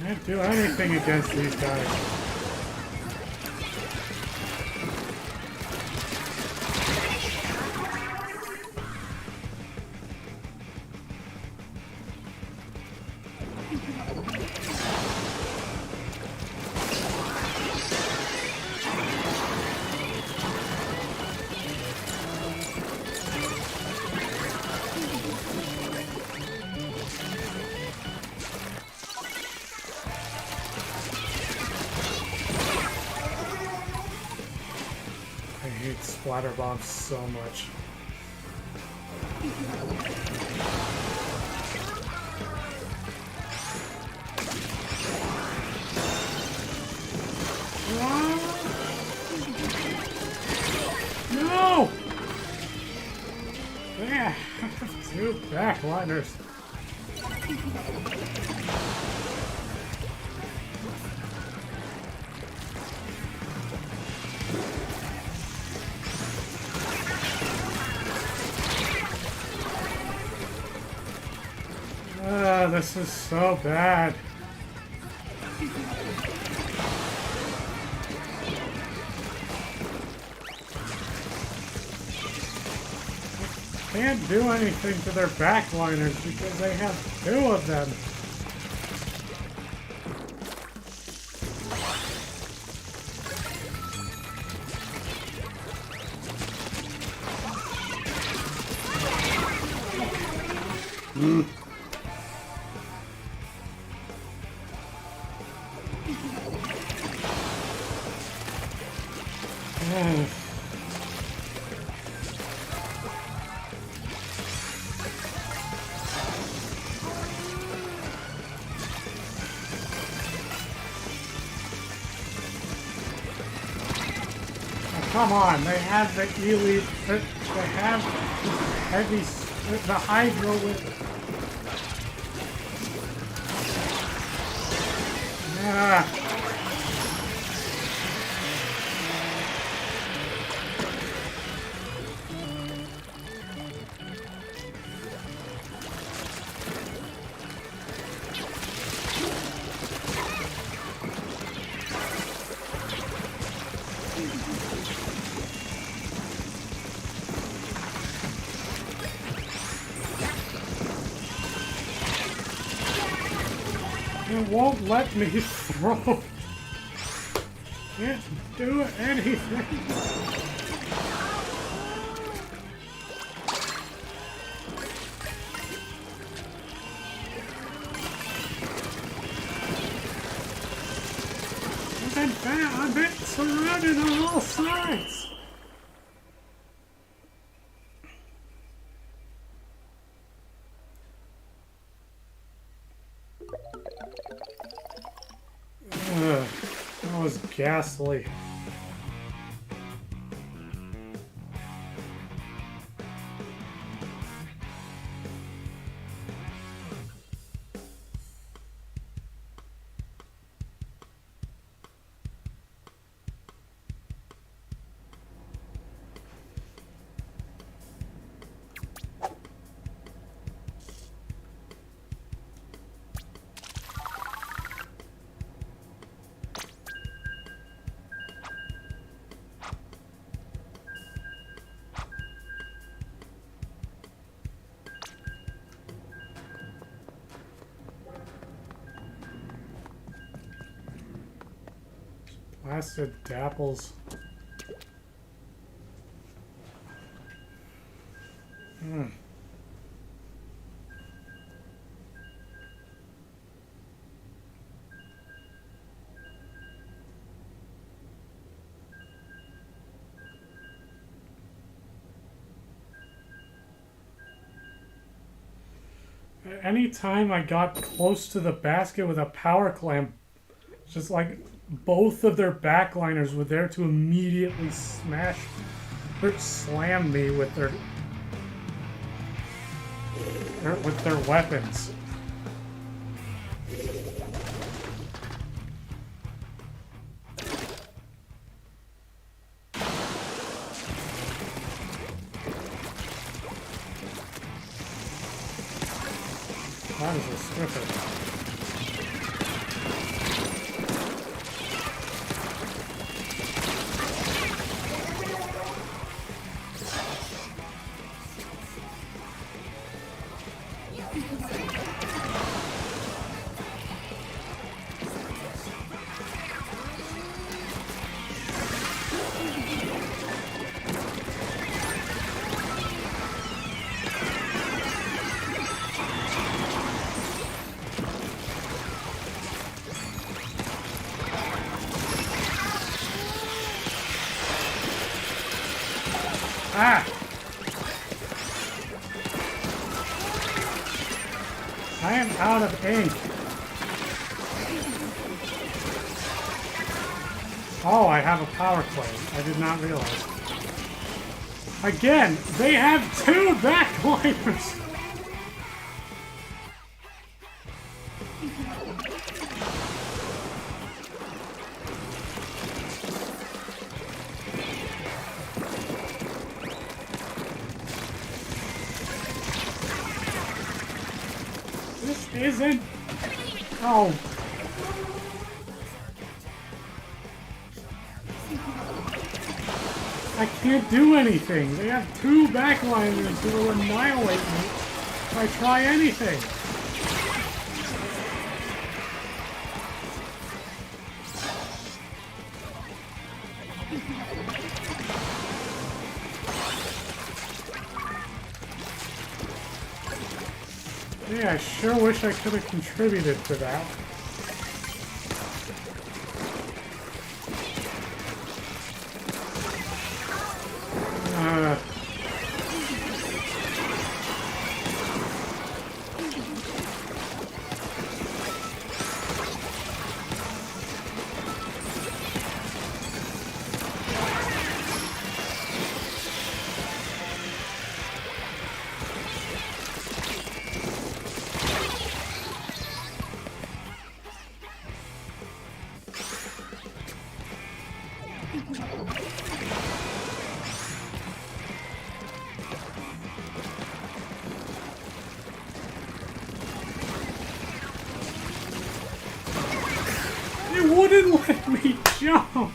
Can't do anything against these guys. I hate splatter bombs so much. No! Yeah, two backliners. This is so bad. can't do anything to their backliners because they have two of them. Come on, they have the elite, they have the heavy, the hydro with... Ah. It won't let me throw. Can't do anything. I've been surrounded on all sides. That was ghastly. Blasted dapples. Anytime I got close to the basket with a power clamp, just like both of their backliners were there to immediately smash or slam me with their weapons. That is a Swiffer. Ah! I am out of ink. Oh, I have a power claim. I did not realize. Again, they have two backliners! This isn't... Oh. I can't do anything. They have two backliners who will annihilate me if I try anything. Yeah, I sure wish I could have contributed to that. It wouldn't let me jump!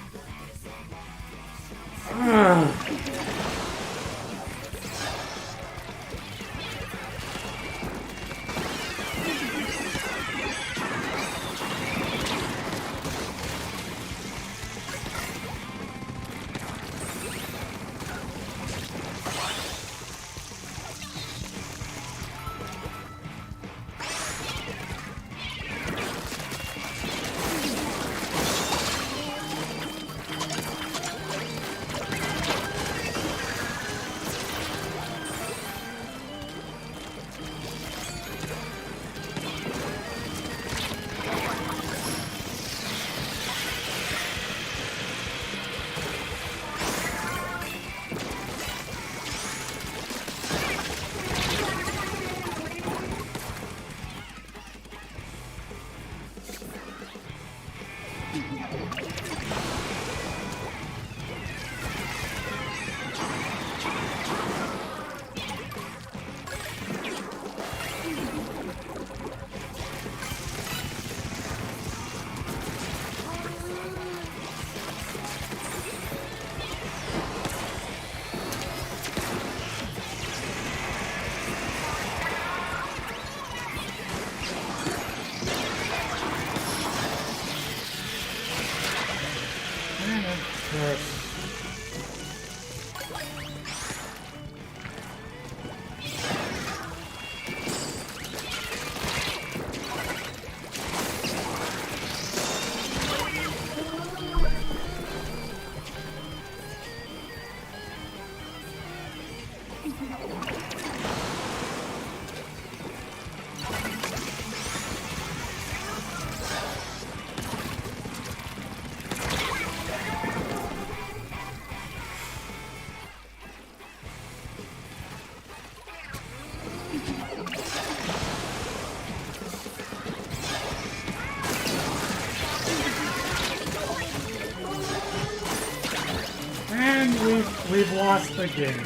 We've lost the game.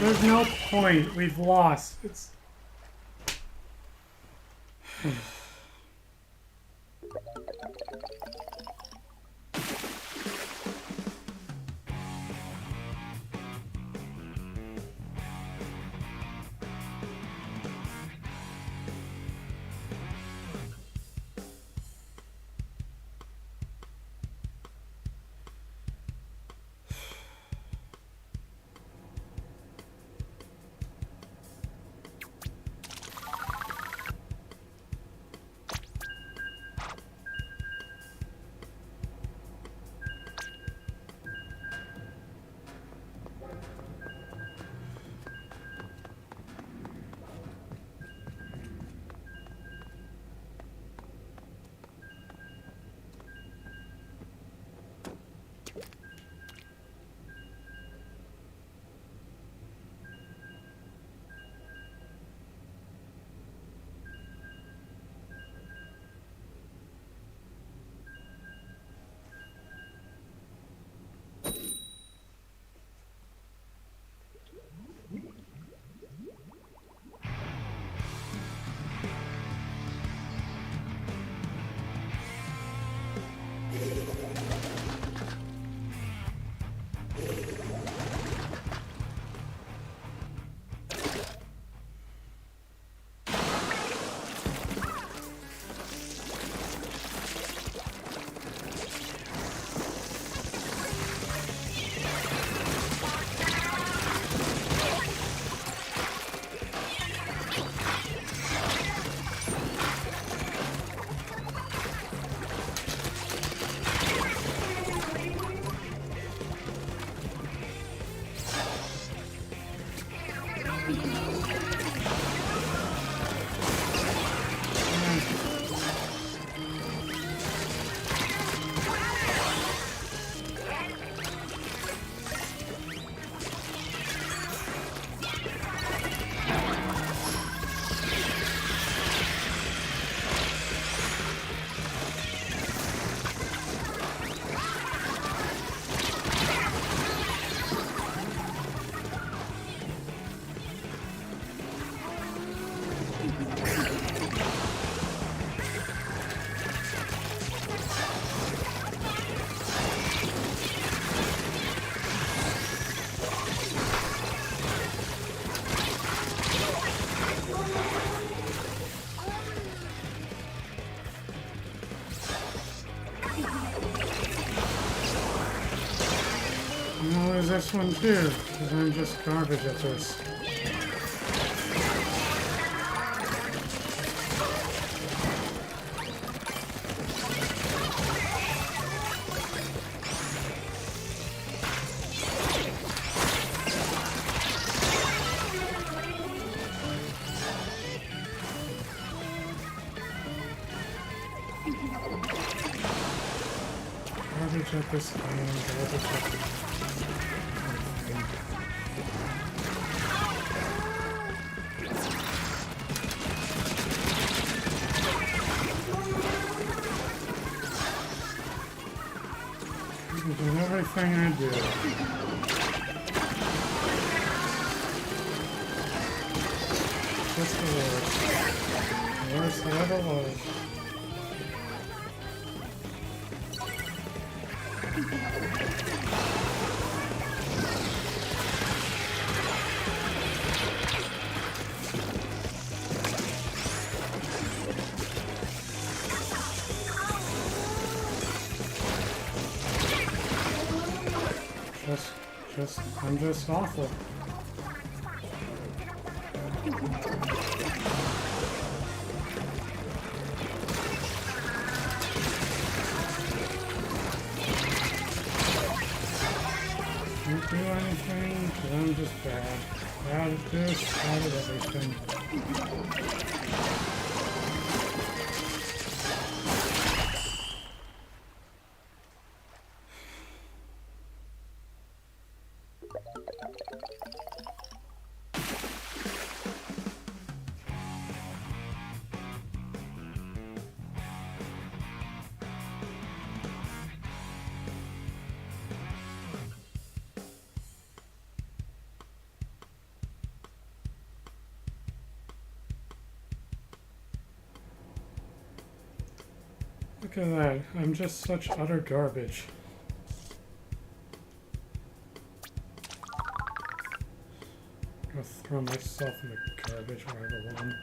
There's no point. We've lost. It's... No, there's this one too, because I'm just garbage at this. Garbage at this game, garbage at this. Doing everything I do. Just the worst. The worst I ever was. I'm just awful. Don't do anything, 'cause I'm just bad. Bad at this, bad at everything. Look at that. I'm just such utter garbage. I'll throw myself in the garbage where I belong.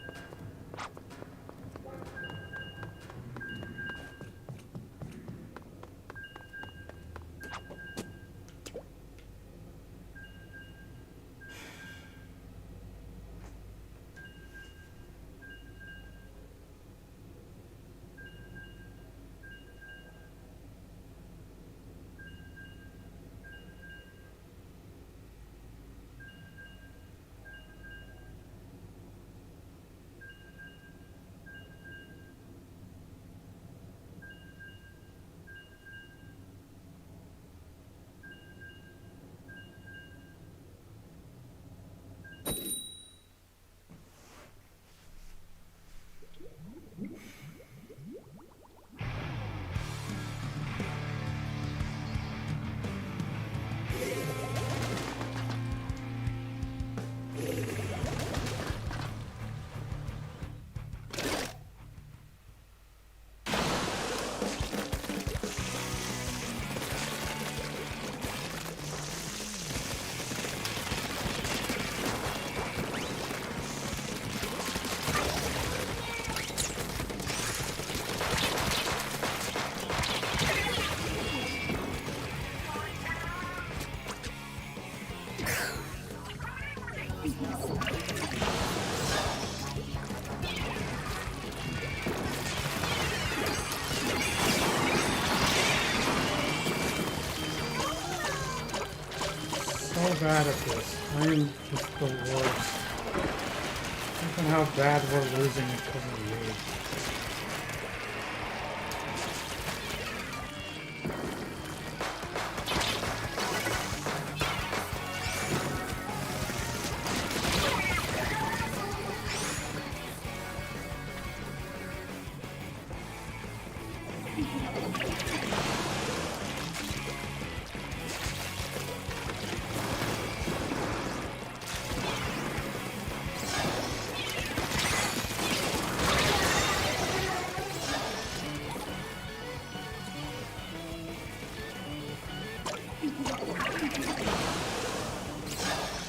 So bad at this. I am just the worst. Look at how bad we're losing because of you.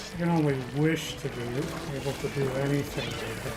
I can only wish to be able to do anything like that.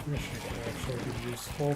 Wish I could actually be useful.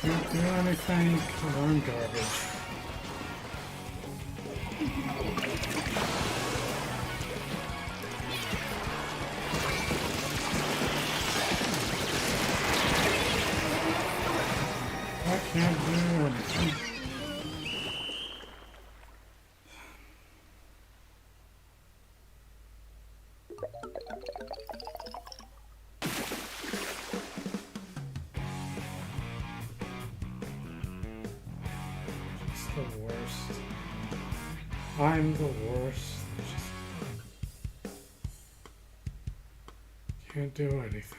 Can't do anything because I'm garbage. I can't do anything. Just the worst. I'm the worst. Just can't do anything.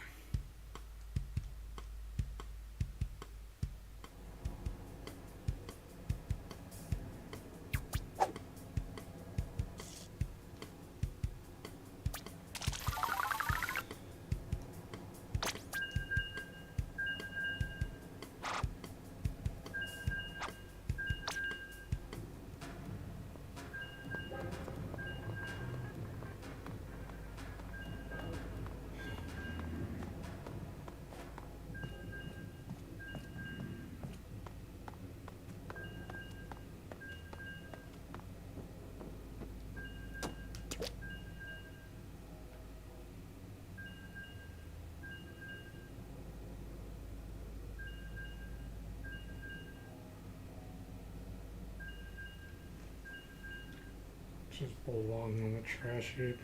just belong on the trash heap.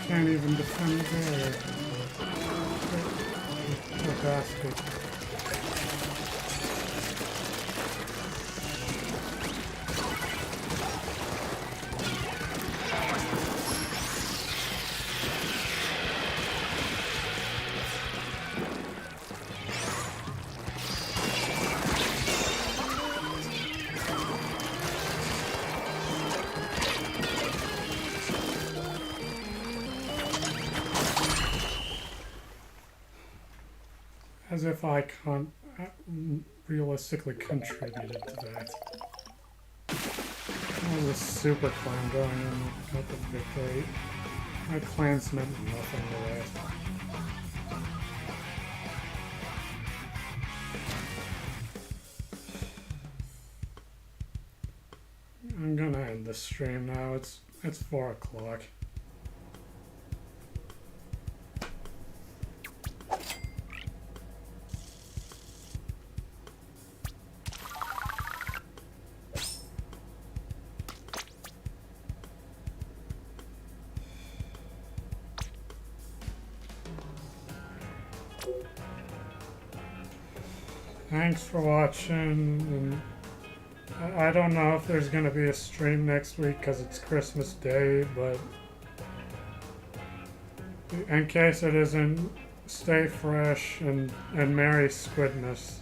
Can't even defend there. Poor bastard. As if I can't realistically contributed to that. Oh, the super clan going on at the victory. My clans meant nothing to that. I'm gonna end the stream now. It's 4 o'clock. Thanks for watching, and I don't know if there's gonna be a stream next week because it's Christmas Day, but in case it isn't, stay fresh and Merry Squidmas.